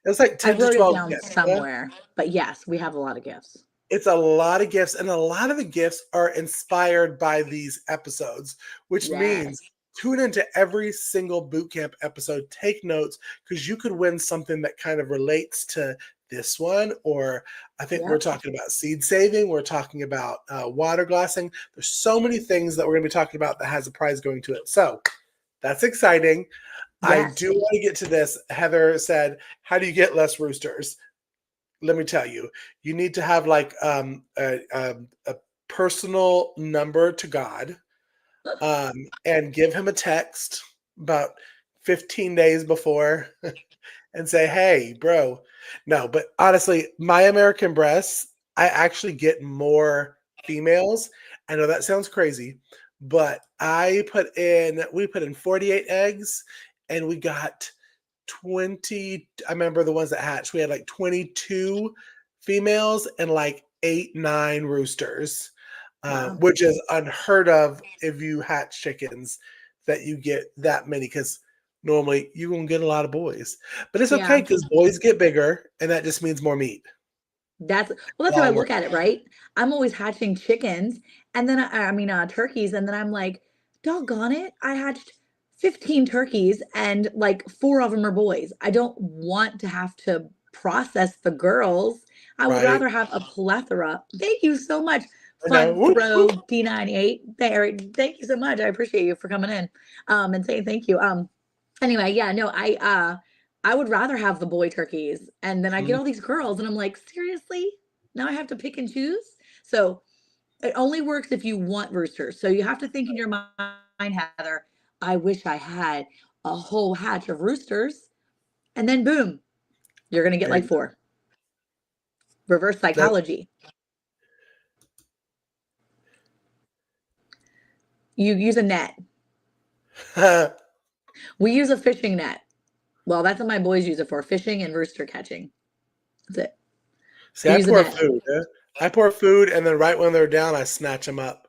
S1: It was like 10
S2: I wrote
S1: to 12
S2: it down
S1: gifts,
S2: somewhere. But yes, we have a lot of gifts.
S1: It's a lot of gifts, and a lot of the gifts are inspired by these episodes, which means tune into every single bootcamp episode, take notes, because you could win something that kind of relates to this one, or I think we're talking about seed saving, we're talking about water glassing. There's so many things that we're going to be talking about that has a prize going to it. So that's exciting. Yes. I do want to get to this. Heather said, how do you get less roosters? Let me tell you, you need to have a personal number to God and give him a text about 15 days before and say, hey, bro. No, but honestly, my American breasts, I actually get more females. I know that sounds crazy, but we put in 48 eggs and we got 20. I remember the ones that hatched. We had 22 females and 8-9 roosters, which is unheard of if you hatch chickens that you get that many, because normally you're going to get a lot of boys. But it's okay because boys get bigger and that just means more meat.
S2: That's how I look at it, right? I'm always hatching chickens and then turkeys, and then I'm like, doggone it, I hatched 15 turkeys and 4 of them are boys. I don't want to have to process the girls. I would rather have a plethora. Thank you so much. Fun Throw D98. There, thank you so much. I appreciate you for coming in and saying thank you. Anyway, I would rather have the boy turkeys, and then I get all these girls and I'm like, seriously? Now I have to pick and choose? So it only works if you want roosters. So you have to think in your mind, Heather, I wish I had a whole hatch of roosters, and then boom, you're going to get 4. Reverse psychology. You use a net. We use a fishing net. Well, that's what my boys use it for, fishing and rooster catching. That's it.
S1: See, I pour food. I pour food, and then right when they're down, I snatch them up.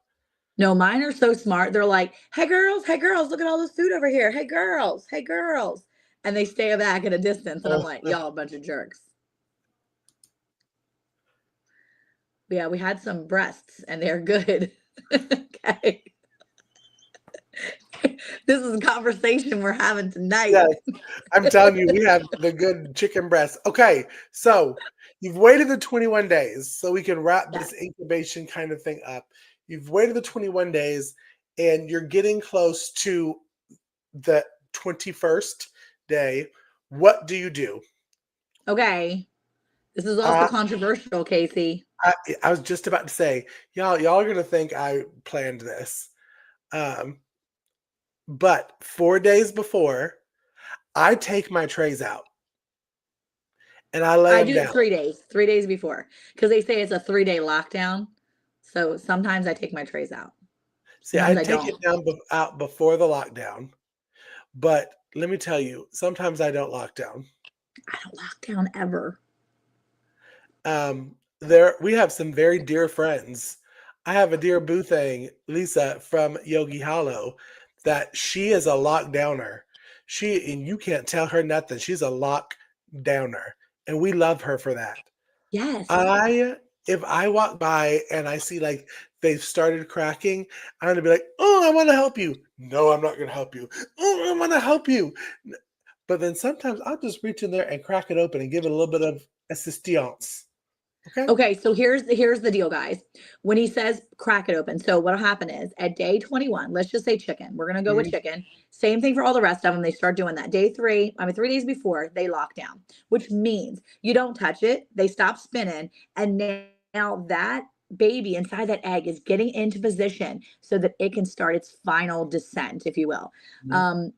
S2: No, mine are so smart. They're like, hey, girls, look at all this food over here. Hey, girls. And they stay back at a distance. And I'm like, y'all a bunch of jerks. But yeah, we had some breasts, and they're good. Okay. This is a conversation we're having tonight.
S1: Yes, I'm telling you, we have the good chicken breasts. Okay, so you've waited the 21 days, so we can wrap this incubation kind of thing up. You've waited the 21 days, and you're getting close to the 21st day. What do you do?
S2: Okay. This is also controversial, Casey.
S1: I was just about to say, y'all are going to think I planned this. But 4 days before, I take my trays out. And I lay them down.
S2: 3 days. 3 days before. Because they say it's a 3-day lockdown. So sometimes I take my trays out.
S1: See, I take it out before the lockdown. But let me tell you, sometimes I don't lock down.
S2: I don't lock down ever.
S1: We have some very dear friends I have a dear boo thing, Lisa from Yogi Hollow, that she is a lockdowner. And you can't tell her nothing. She's a lockdowner, and we love her for that.
S2: Yes.
S1: I if I walk by and I see like they've started cracking, I'm gonna be like, "Oh, I want to help you." No, I'm not gonna help you. Oh, I want to help you. But then sometimes I'll just reach in there and crack it open and give it a little bit of assistance. Okay.
S2: Okay, so here's the deal, guys. When he says crack it open, so what'll happen is at day 21, let's just say chicken. We're gonna go with
S1: Mhm.
S2: chicken. Same thing for all the rest of them. They start doing that. Day 3, I mean 3 days before, they lock down, which means you don't touch it. They stop spinning, and now that baby inside that egg is getting into position so that it can start its final descent, if you will.
S1: Mhm.
S2: Um,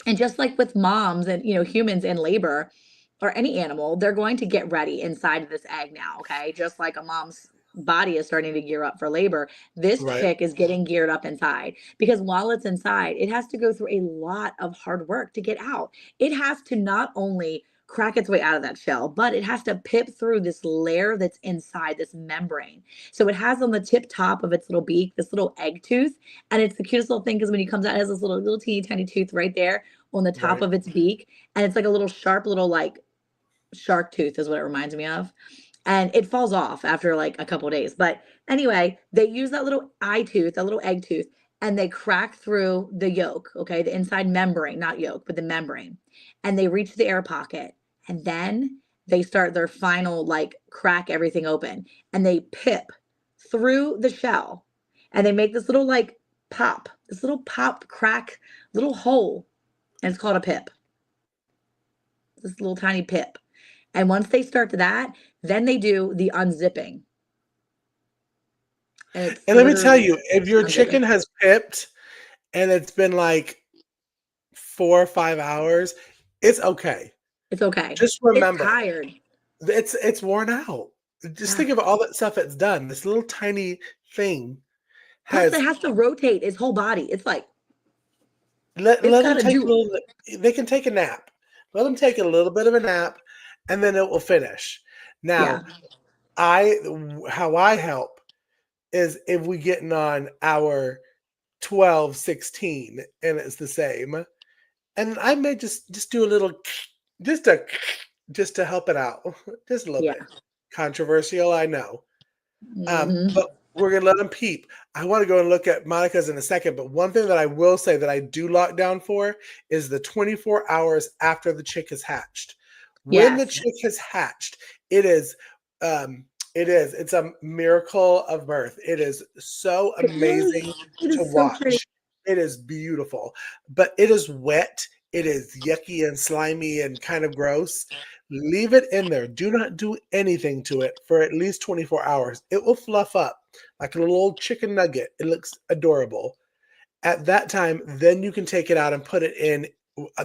S2: and just like with moms and humans in labor or any animal, they're going to get ready inside of this egg now. Okay, just like a mom's body is starting to gear up for labor, this
S1: Right.
S2: chick is getting geared up inside, because while it's inside it has to go through a lot of hard work to get out. It has to not only crack its way out of that shell, but it has to pip through this layer that's inside this membrane. So it has on the tip top of its little beak this little egg tooth, and it's the cutest little thing because when he comes out, it has this little teeny tiny tooth right there on the top
S1: Right.
S2: of its beak, and it's like a little sharp little like shark tooth is what it reminds me of. And it falls off after like a couple of days. But anyway, they use that little eye tooth, that little egg tooth, and they crack through the yolk, okay, the inside membrane, not yolk, but the membrane. And they reach the air pocket. And then they start their final like crack everything open. And they pip through the shell. And they make this little like pop, this little pop crack, little hole. And it's called a pip, this little tiny pip. And once they start to that, then they do the unzipping. And it's
S1: And let me tell
S2: literally
S1: you, if your
S2: unzipping.
S1: chicken has pipped and it's been like 4 or 5 hours, it's okay.
S2: It's okay.
S1: Just
S2: It's
S1: remember,
S2: tired.
S1: it's worn out. Just
S2: Yeah.
S1: think of all that stuff it's done. This little tiny thing
S2: Plus, it
S1: has
S2: has to rotate its whole body. It's like it's
S1: let
S2: got
S1: them
S2: to
S1: take a
S2: do.
S1: little. They can take a nap. Let them take a little bit of a nap, and then it will finish.
S2: Yeah.
S1: Now, I how I help is if we getting on our 12, 16, and it's the same. And I may just do a little just to just to help it out. Just a little
S2: Yeah.
S1: bit. Controversial, I know.
S2: Hmm.
S1: But we're gonna let them peep. I want to go and look at Monica's in a second, but one thing that I will say that I do lock down for is the 24 hours after the chick has hatched. When the
S2: Yes.
S1: chick has hatched, it is it's a miracle of birth. It is so
S2: It
S1: amazing
S2: is. It
S1: to
S2: is so pretty.
S1: watch. It is beautiful, but it is wet. It is yucky and slimy and kind of gross. Leave it in there. Do not do anything to it for at least 24 hours. It will fluff up like a little old chicken nugget. It looks adorable. At that time, then you can take it out and put it in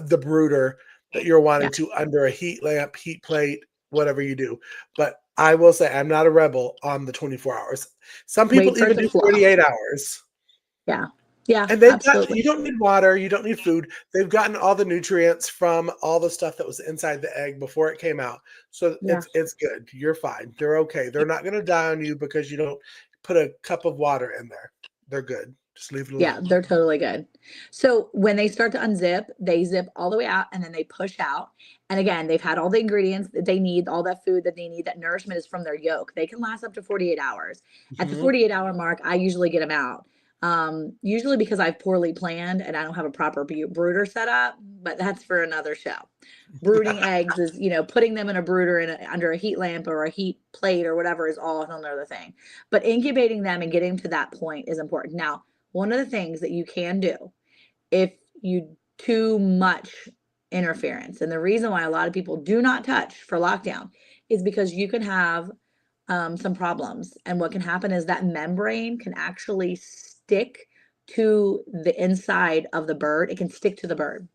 S1: the brooder that you're
S2: Yeah.
S1: wanting to under a heat lamp, heat plate, whatever you do. But I will say I'm not a rebel on the 24 hours. Some
S2: Wait
S1: people
S2: for it
S1: even
S2: to
S1: do
S2: fluff.
S1: 48 hours.
S2: Yeah. Yeah.
S1: And they've got
S2: Absolutely.
S1: you don't need water, you don't need food. They've gotten all the nutrients from all the stuff that was inside the egg before it came out. So
S2: Yeah.
S1: it's good. You're fine. They're okay. They're not gonna die on you because you don't put a cup of water in there. They're good. Just leave it
S2: Yeah,
S1: alone.
S2: they're totally good. So when they start to unzip, they zip all the way out and then they push out. And again, they've had all the ingredients that they need, all that food that they need, that nourishment is from their yolk. They can last up to 48 hours. At the
S1: Mhm.
S2: 48-hour mark, I usually get them out. Usually because I've poorly planned and I don't have a proper brooder set up, but that's for another show. Brooding eggs is, putting them in a brooder under a heat lamp or a heat plate or whatever is all another thing. But incubating them and getting to that point is important. Now, one of the things that you can do if you too much interference, and the reason why a lot of people do not touch for lockdown is because you can have some problems. And what can happen is that membrane can actually stick to the inside of the bird. It can stick to the bird.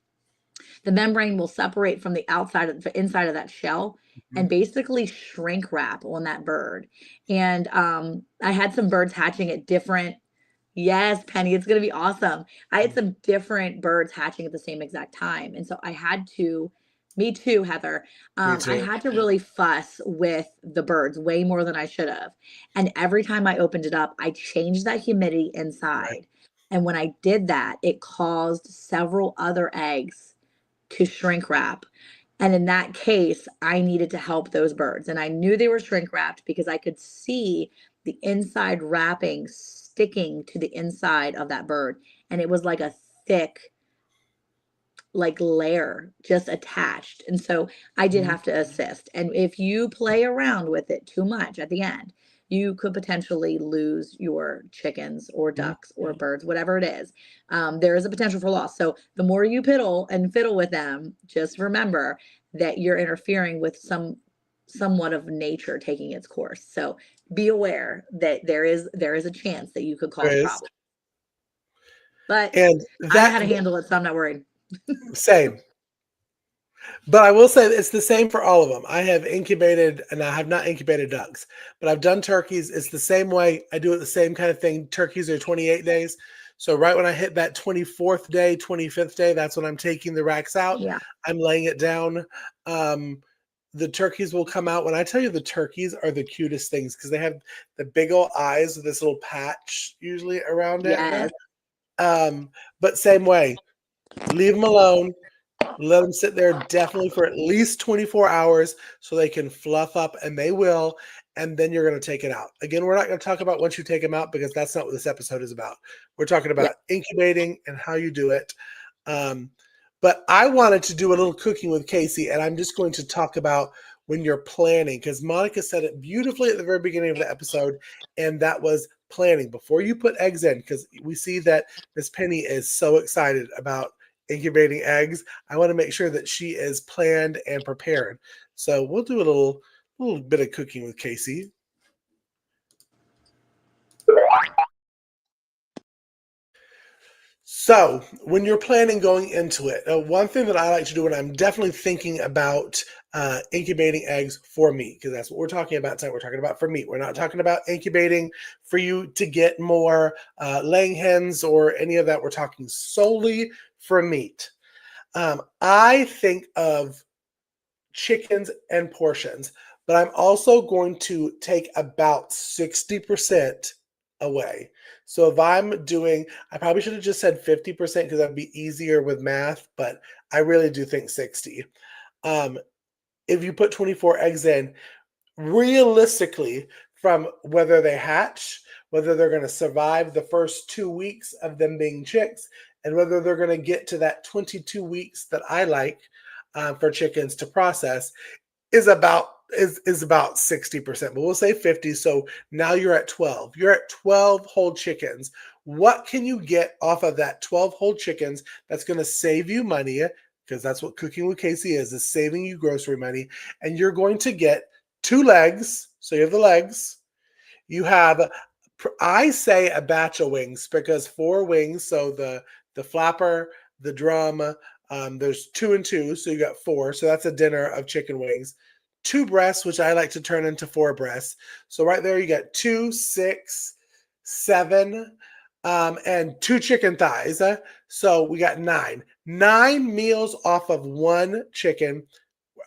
S2: The membrane will separate from the outside of the inside of that shell and
S1: Mhm.
S2: basically shrink wrap on that bird. And I had some birds hatching at different. Yes, Penny, it's gonna be awesome. I had some different birds hatching at the same exact time, and so I had to Me too, Heather.
S1: Me
S2: I
S1: too.
S2: had to really fuss with the birds way more than I should have. And every time I opened it up, I changed that humidity
S1: Right.
S2: inside. And when I did that, it caused several other eggs to shrink wrap. And in that case, I needed to help those birds. And I knew they were shrink wrapped because I could see the inside wrapping sticking to the inside of that bird. And it was like a thick, like layer just attached. And so I did
S1: Mhm.
S2: have to assist. And if you play around with it too much at the end, you could potentially lose your chickens or
S1: Mhm.
S2: ducks or birds, whatever it is. There is a potential for loss. So the more you piddle and fiddle with them, just remember that you're interfering with somewhat of nature taking its course. So be aware that there is a chance that you could
S1: There
S2: cause
S1: is.
S2: problems. But
S1: And
S2: I know how
S1: that
S2: to handle it, so I'm not worried.
S1: same. But I will say it's the same for all of them. I have incubated, and I have not incubated ducks, but I've done turkeys. It's the same way. I do it the same kind of thing. Turkeys are 28 days. So right when I hit that 24th day, 25th day, that's when I'm taking the racks out.
S2: Yeah.
S1: I'm laying it down. Um, the turkeys will come out. When I tell you the turkeys are the cutest things because they have the big old eyes with this little patch usually around it.
S2: Yes.
S1: But same way, leave them alone. Let them sit there definitely for at least 24 hours so they can fluff up, and they will. And then you're going to take it out. Again, we're not going to talk about once you take them out because that's not what this episode is about. We're talking
S2: Yeah.
S1: about incubating and how you do it. Um, but I wanted to do a little cooking with Casey, and I'm just going to talk about when you're planning because Monica said it beautifully at the very beginning of the episode, and that was planning before you put eggs in because we see that Miss Penny is so excited about incubating eggs. I want to make sure that she is planned and prepared. So we'll do a little bit of cooking with Casey. So when you're planning going into it, one thing that I like to do when I'm definitely thinking about incubating eggs for meat, because that's what we're talking about tonight. We're talking about for meat. We're not talking about incubating for you to get more laying hens or any of that. We're talking solely for meat. I think of chickens and portions, but I'm also going to take about 60% away. So if I'm doing, I probably should have just said 50% because that'd be easier with math, but I really do think 60. Um, if you put 24 eggs in, realistically, from whether they hatch, whether they're going to survive the first 2 weeks of them being chicks, and whether they're going to get to that 22 weeks that I like for chickens to process, is about 60%, but we'll say 50. So now you're at 12. You're at 12 whole chickens. What can you get off of that 12 whole chickens that's going to save you money? Because that's what cooking with Casey is saving you grocery money. And you're going to get 2 legs. So you have the legs. You have, I say a batch of wings because 4 wings. So the flapper, the drum, there's 2 and 2. So you got 4. So that's a dinner of chicken wings. 2 breasts, which I like to turn into 4 breasts. So right there, you got 2, 6, 7, and 2 chicken thighs. So we got 9. 9 meals off of 1 chicken.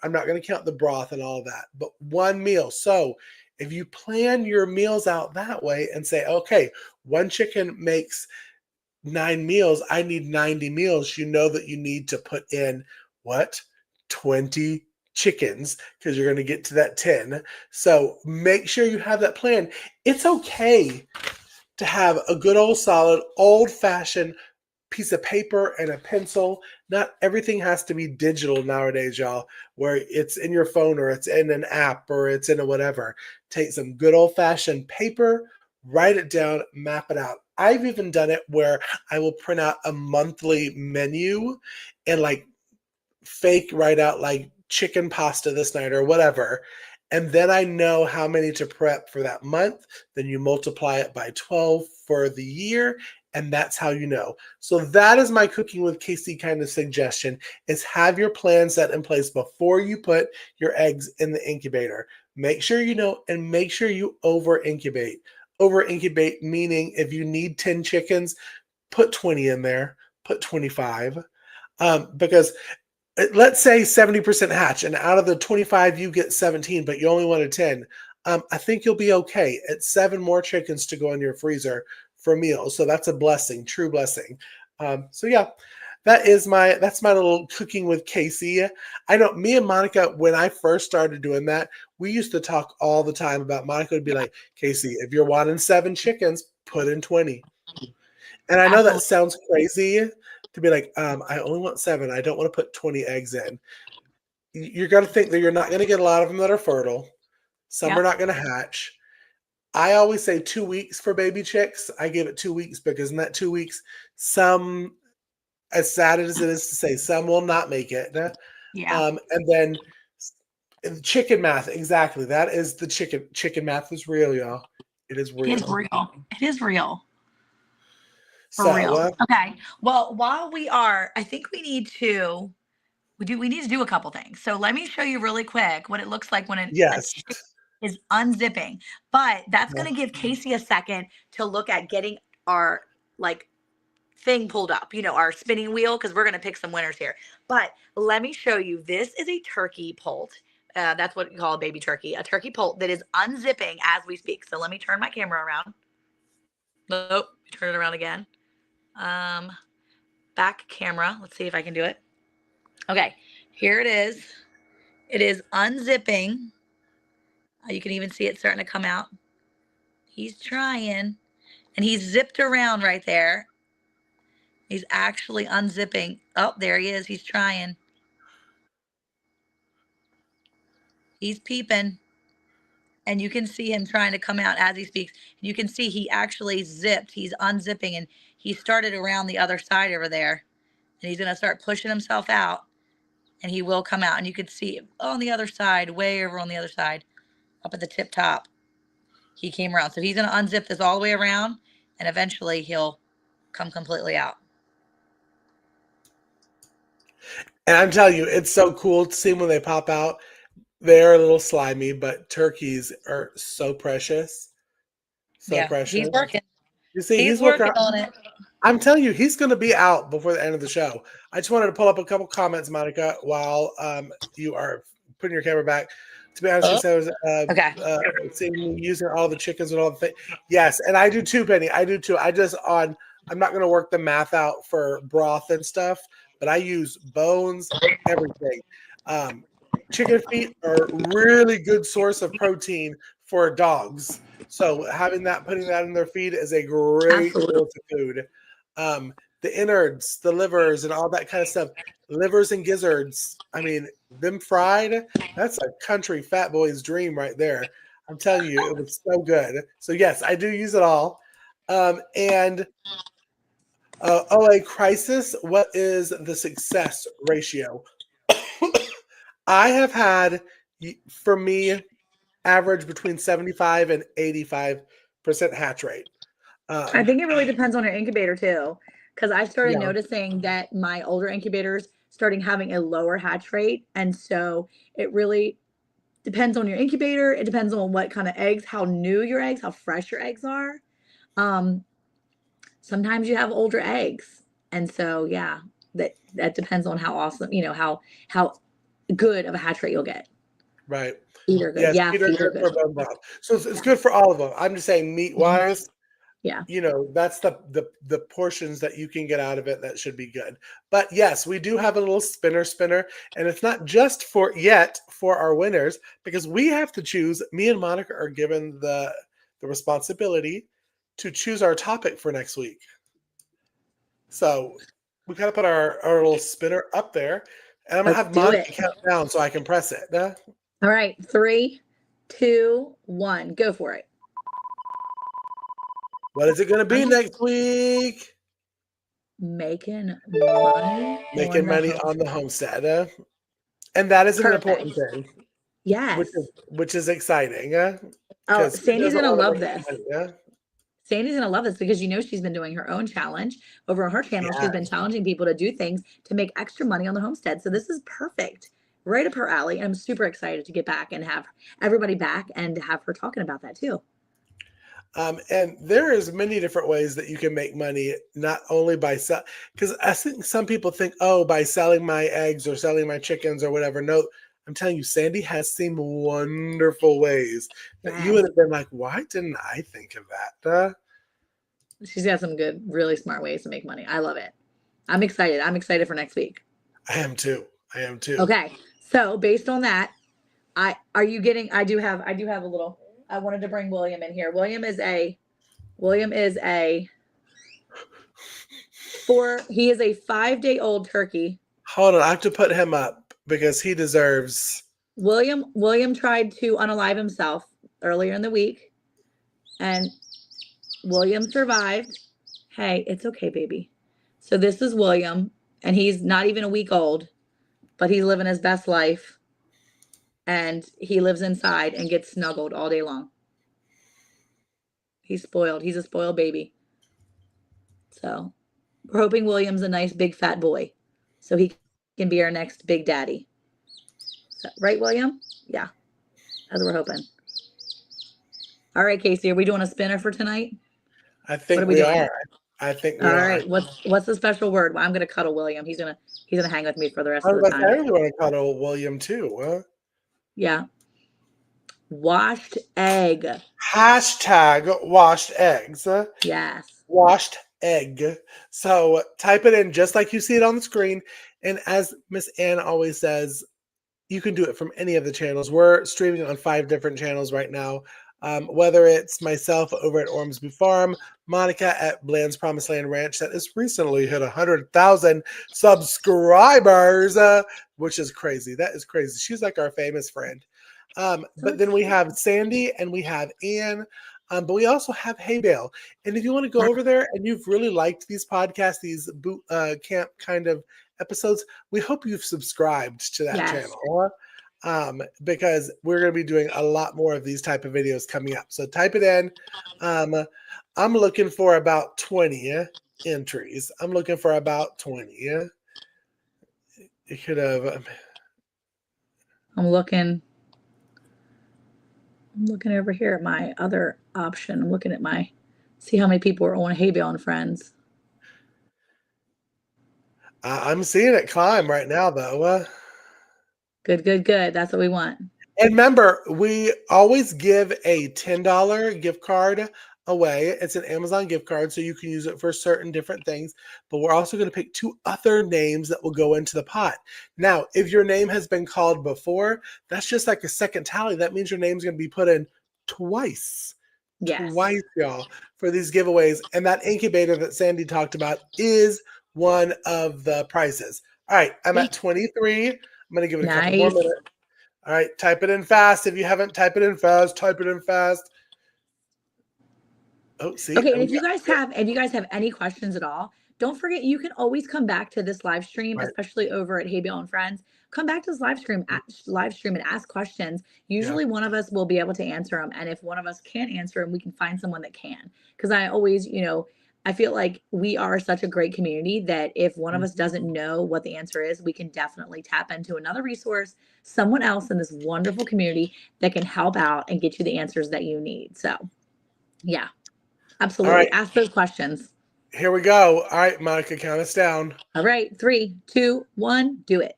S1: I'm not going to count the broth and all of that, but 1 meal. So if you plan your meals out that way and say, okay, 1 chicken makes 9 meals, I need 90 meals, you know that you need to put in what? 20 chickens because you're going to get to that 10. So make sure you have that plan. It's okay to have a good old solid, old fashioned piece of paper and a pencil. Not everything has to be digital nowadays, y'all, where it's in your phone or it's in an app or it's in a whatever. Take some good old fashioned paper, write it down, map it out. I've even done it where I will print out a monthly menu and like fake write out like chicken pasta this night or whatever. And then I know how many to prep for that month. Then you multiply it by 12 for the year. And that's how you know. So that is my cooking with Casey kind of suggestion is have your plan set in place before you put your eggs in the incubator. Make sure you know and make sure you over incubate. Over incubate meaning if you need 10 chickens, put 20 in there, put 25. Because let's say 70% hatch, and out of the 25 you get 17, but you only wanted 10. I think you'll be okay. It's 7 more chickens to go in your freezer for meals, so that's a blessing, true blessing. So yeah, that's my little cooking with Casey. I know me and Monica, when I first started doing that, we used to talk all the time about Monica would be like, Casey, if you're wanting 7 chickens, put in 20. And I know that
S2: Absolutely.
S1: sounds crazy to be like, I only want 7. I don't want to put 20 eggs in. You're going to think that you're not going to get a lot of them that are fertile. Some are
S2: Yep.
S1: not going to hatch. I always say 2 weeks for baby chicks. I give it 2 weeks because in that 2 weeks, some, as sad as it is to say, some will not make it.
S2: Yeah.
S1: And then chicken math, exactly. That is the chicken math is real, y'all. It is real.
S2: It is real. It is real. For
S1: So,
S2: real. Okay. Well, while I think we need to do a couple things. So let me show you really quick what it looks like when a
S1: yes.
S2: chick is unzipping. But that's going to give Casey a second to look at getting our thing pulled up, our spinning wheel, because we're going to pick some winners here. But let me show you. This is a turkey poult. That's what you call a baby turkey, a turkey poult that is unzipping as we speak. So let me turn my camera around. Nope. Turn it around again. Back camera. Let's see if I can do it. Okay. Here it is. It is unzipping. You can even see it starting to come out. He's trying. And he's zipped around right there. He's actually unzipping. Oh, there he is. He's trying. He's peeping. And you can see him trying to come out as he speaks. You can see he actually zipped. He's unzipping, and he started around the other side over there. And he's going to start pushing himself out. And he will come out. And you can see on the other side, way over on the other side, up at the tip top, he came around. So he's going to unzip this all the way around, and eventually he'll come completely out.
S1: And I'm telling you, it's so cool to see when they pop out. They're a little slimy, but turkeys are so precious. So precious.
S2: He's working.
S1: You see,
S2: He's working on it.
S1: I'm telling you, he's going to be out before the end of the show. I just wanted to pull up a couple comments, Monica, while you are putting your camera back. To be honest, he says, seeing you using all the chickens and all the things. Yes, and I do too, Penny. I do too. I'm not going to work the math out for broth and stuff, but I use bones, everything. Chicken feet are a really good source of protein for dogs. So putting that in their feed is a great source of food. The innards, the livers, and all that kind of stuff. Livers and gizzards. I mean, them fried, that's a country fat boy's dream right there. I'm telling you, it was so good. So yes, I do use it all. And OA crisis, what is the success ratio? I have had, for me, average between 75 and 85% hatch rate.
S2: I think it really depends on your incubator too, because I started noticing that my older incubators starting having a lower hatch rate, and so it really depends on your incubator. It depends on what kind of eggs, how new your eggs, how fresh your eggs are. Sometimes you have older eggs, and so that depends on how awesome, how good of a hatch rate you'll get.
S1: Right.
S2: Feeder good.
S1: Yes, feeder good for bone broth. So it's good for all of them. I'm just saying meat wise.
S2: Yeah.
S1: That's the portions that you can get out of it that should be good. But yes, we do have a little spinner, and it's not just for our winners, because we have to choose. Me and Monica are given the responsibility to choose our topic for next week. So we gotta put our little spinner up there, and I'm gonna have Monica count down so I can press it.
S2: All right, 3, 2, 1, go for it.
S1: What is it going to be next week?
S2: Making money.
S1: Making money on the homestead. And that is an important thing.
S2: Yes.
S1: Which is exciting.
S2: Sandy's going to love this. Sandy's going to love this because she's been doing her own challenge over on her channel. She's been challenging people to do things to make extra money on the homestead. So this is perfect. Right up her alley. I'm super excited to get back and have everybody back and have her talking about that too.
S1: And there is many different ways that you can make money, not only by sell. Because I think some people think, oh, by selling my eggs or selling my chickens or whatever. No, I'm telling you, Sandy has some wonderful ways that you would have been like, why didn't I think of that?
S2: She's got some good, really smart ways to make money. I love it. I'm excited. I'm excited for next week.
S1: I am too.
S2: Okay. So based on that, I do have a little, I wanted to bring William in here. William is a 5-day-old turkey.
S1: Hold on, I have to put him up because he deserves.
S2: William tried to unalive himself earlier in the week, and William survived. Hey, it's okay, baby. So this is William, and he's not even a week old, but he's living his best life, and he lives inside and gets snuggled all day long. He's spoiled. He's a spoiled baby. So we're hoping William's a nice big fat boy, so he can be our next big daddy. So, right, William? Yeah, that's what we're hoping. All right, Casey, are we doing a spinner for tonight?
S1: I think we are. I think we are.
S2: All right. What's the special word? Well, I'm gonna cuddle William. He's gonna hang with me for the rest of the time.
S1: I really want to cuddle William too. Huh?
S2: Yeah. Washed egg.
S1: Hashtag washed eggs.
S2: Yes.
S1: Washed egg. So type it in just like you see it on the screen. And as Miss Ann always says, you can do it from any of the channels. We're streaming on 5 different channels right now. Whether it's myself over at Ormsby Farm, Monica at Bland's Promised Land Ranch that has recently hit 100,000 subscribers, which is crazy. That is crazy. She's like our famous friend. But then we have Sandy and we have Ann, but we also have Hay Bale. And if you want to go over there and you've really liked these podcasts, these boot camp kind of episodes, we hope you've subscribed to that channel. Because we're going to be doing a lot more of these type of videos coming up. So type it in. I'm looking for about 20 entries. I'm looking for about 20. It could have.
S2: I'm looking over here at my other option. I'm looking at see how many people are on Hay Bale Friends.
S1: I'm seeing it climb right now, though.
S2: Good. That's what we want.
S1: And remember, we always give a $10 gift card away. It's an Amazon gift card, so you can use it for certain different things. But we're also going to pick 2 other names that will go into the pot. Now, if your name has been called before, that's just like a second tally. That means your name's going to be put in twice. Yes. Twice, y'all, for these giveaways. And that incubator that Sandy talked about is one of the prizes. All right, I'm at 23. I'm going to give it a couple more minutes. All right, type it in fast. If you haven't, type it in fast. Type it in fast. Oh, see.
S2: Okay, and if you guys have any questions at all, don't forget you can always come back to this live stream, especially over at Hay Bale Friends. Come back to this live stream and ask questions. Usually one of us will be able to answer them, and if one of us can't answer them, we can find someone that can. Because I always, I feel like we are such a great community that if one of us doesn't know what the answer is, we can definitely tap into another resource, someone else in this wonderful community that can help out and get you the answers that you need. So, yeah, absolutely. Right. Ask those questions.
S1: Here we go. All right, Monica, count us down.
S2: All right, 3, 2, 1, do it.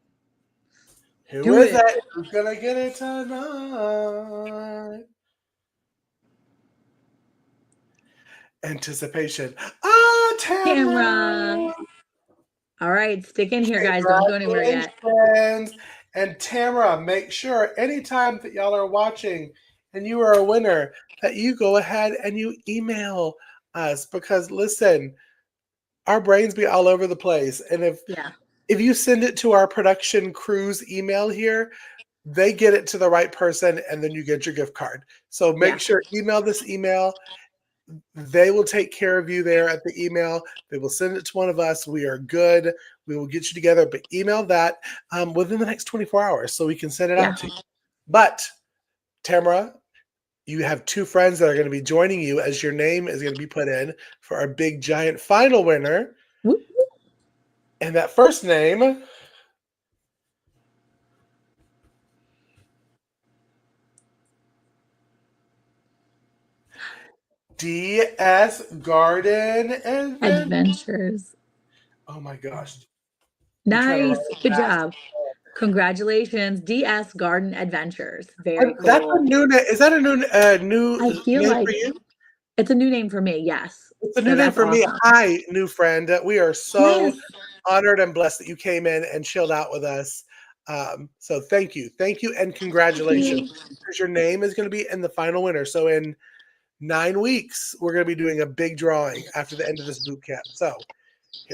S1: Who is it? Who's going to get it tonight? Anticipation. Tamara.
S2: All right, stick in here, guys. Don't go anywhere yet.
S1: Friends. And Tamara, make sure anytime that y'all are watching and you are a winner that you go ahead and you email us, because listen, our brains be all over the place. And if you send it to our production crew's email here, they get it to the right person and then you get your gift card. So make sure, email this email. They will take care of you there at the email. They will send it to one of us. We are good. We will get you together, but email that within the next 24 hours so we can send it out to you. But Tamara, you have 2 friends that are going to be joining you as your name is going to be put in for our big giant final winner.
S2: Whoop, whoop.
S1: And that first name DS Garden
S2: Adventures.
S1: Oh my gosh.
S2: Nice. Good job. Congratulations, DS Garden Adventures. Very cool.
S1: That's a new name. Is that a new
S2: I feel
S1: name
S2: like
S1: for you?
S2: it's a new name for me. Yes.
S1: It's a new name for me. Hi, new friend. We are so honored and blessed that you came in and chilled out with us. So thank you, and congratulations. Because your name is going to be in the final winner. So in 9 weeks, we're going to be doing a big drawing after the end of this boot camp. So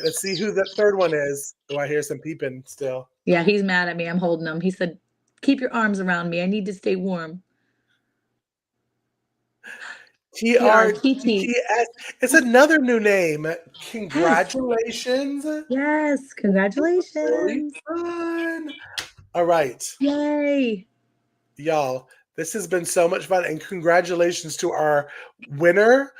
S1: let's see who the third one is. Oh, I hear some peeping still.
S2: Yeah, he's mad at me. I'm holding him. He said, "Keep your arms around me. I need to stay warm."
S1: TRTTS. It's another new name. Congratulations.
S2: Yes, congratulations.
S1: Really fun. All right.
S2: Yay.
S1: Y'all, this has been so much fun, and congratulations to our winner.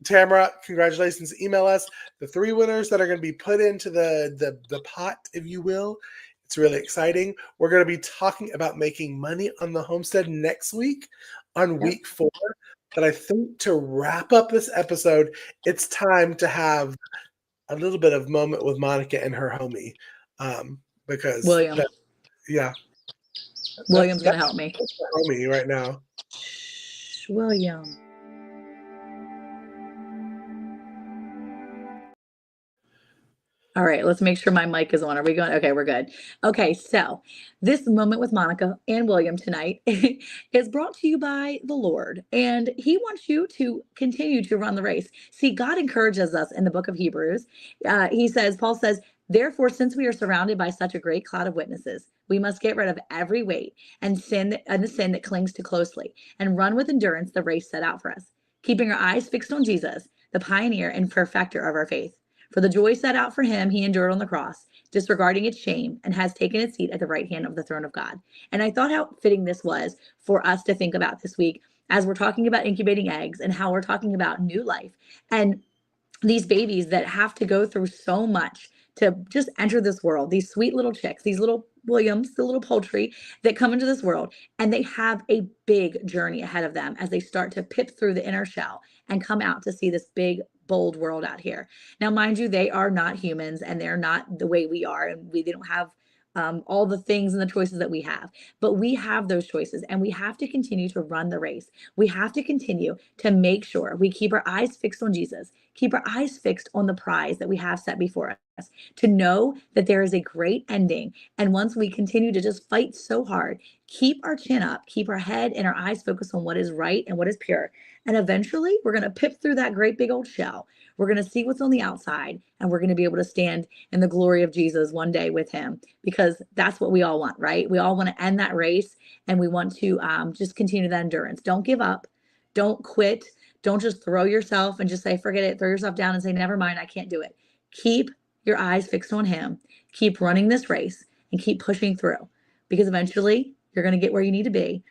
S1: Tamara, congratulations. Email us the 3 winners that are going to be put into the pot, if you will. It's really exciting. We're going to be talking about making money on the homestead next week on week 4. But I think to wrap up this episode, it's time to have a little bit of moment with Monica and her homie. Because
S2: William. William's going to help me.
S1: That's her homie right now.
S2: William. All right, let's make sure my mic is on. Are we going? Okay, we're good. Okay, so this moment with Monica and William tonight is brought to you by the Lord, and He wants you to continue to run the race. See, God encourages us in the book of Hebrews. Paul says, therefore, since we are surrounded by such a great cloud of witnesses, we must get rid of every weight and the sin that clings too closely, and run with endurance the race set out for us, keeping our eyes fixed on Jesus, the pioneer and perfecter of our faith. For the joy set out for him, he endured on the cross, disregarding its shame, and has taken its seat at the right hand of the throne of God. And I thought how fitting this was for us to think about this week as we're talking about incubating eggs and how we're talking about new life and these babies that have to go through so much to just enter this world, these sweet little chicks, these little Williams, the little poultry that come into this world, and they have a big journey ahead of them as they start to pip through the inner shell and come out to see this big, bold world out here. Now, mind you, they are not humans and they're not the way we are, and they don't have all the things and the choices that we have, but we have those choices, and we have to continue to run the race. We have to continue to make sure we keep our eyes fixed on Jesus, keep our eyes fixed on the prize that we have set before us, to know that there is a great ending. And once we continue to just fight so hard, keep our chin up, keep our head and our eyes focused on what is right and what is pure. And eventually we're going to pip through that great big old shell. We're going to see what's on the outside, and we're going to be able to stand in the glory of Jesus one day with him, because that's what we all want, right? We all want to end that race, and we want to just continue that endurance. Don't give up. Don't quit. Don't just throw yourself and just say, forget it, throw yourself down and say, never mind, I can't do it. Keep your eyes fixed on him. Keep running this race and keep pushing through, because eventually you're going to get where you need to be,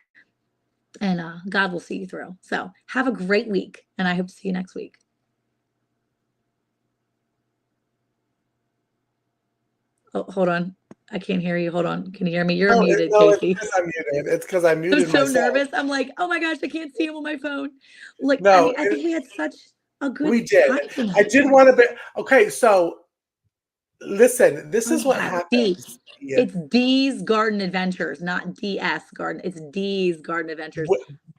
S2: and God will see you through. So have a great week, and I hope to see you next week. Oh, hold on. I can't hear you. Hold on. Can you hear me? You're muted, Casey.
S1: It's because I'm muted.
S2: I'm so nervous. I'm like, oh my gosh, I can't see him on my phone. Like,
S1: no,
S2: I think we had such a good
S1: we did. I did want to be okay. So listen, this is what happens.
S2: It's D's Garden Adventures, not DS Garden. It's D's Garden Adventures.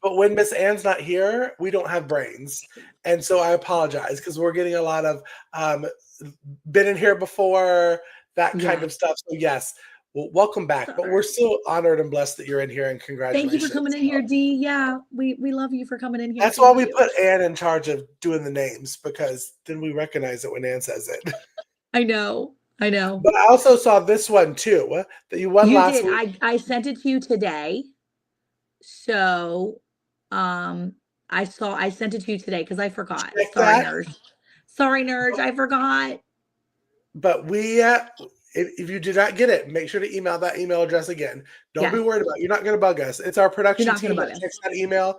S1: But when Miss Ann's not here, we don't have brains, and so I apologize, because we're getting a lot of been in here before, that kind of stuff. So yes, well, welcome back. But we're still honored and blessed that you're in here, and congratulations.
S2: Thank you for coming in here, D. Yeah, we love you for coming in here.
S1: That's why we put Ann in charge of doing the names, because then we recognize it when Ann says it.
S2: I know.
S1: But I also saw this one too, that you won last week.
S2: I sent it to you today. So I sent it to you today because I forgot. Sorry, nerds. I forgot.
S1: But we if you did not get it, make sure to email that email address again. Don't be worried about it. You're not going to bug us. It's our production team that checks that email.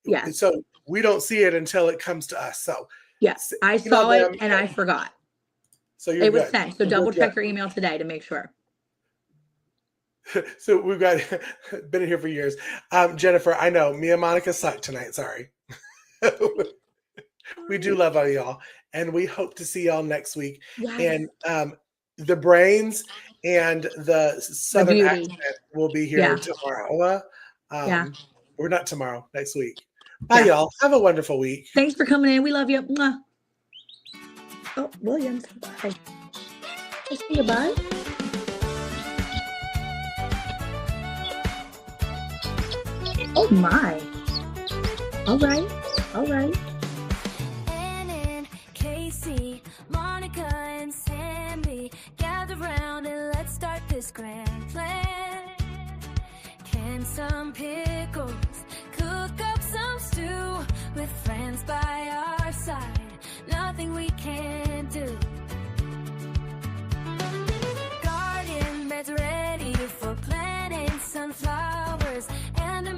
S2: Yes.
S1: So we don't see it until it comes to us. So
S2: yes, I saw it and I forgot.
S1: So it
S2: was sent. So double check your email today to make sure.
S1: So we've got been in here for years. Jennifer, I know me and Monica suck tonight. Sorry. We do love all y'all, and we hope to see y'all next week.
S2: Yes.
S1: And the brains and the Southern
S2: beauty.
S1: accent will be here tomorrow. Or not tomorrow, next week. Bye, y'all. Have a wonderful week.
S2: Thanks for coming in. We love you. Mwah. Oh, Williams. Bye. Say goodbye. Oh my. All right.
S4: Ann, Casey, Monica, and Sandy, gather round and let's start this grand plan. Can some pickles, cook up some stew with friends by our side. Nothing we can't do. Garden beds ready for planting sunflowers and a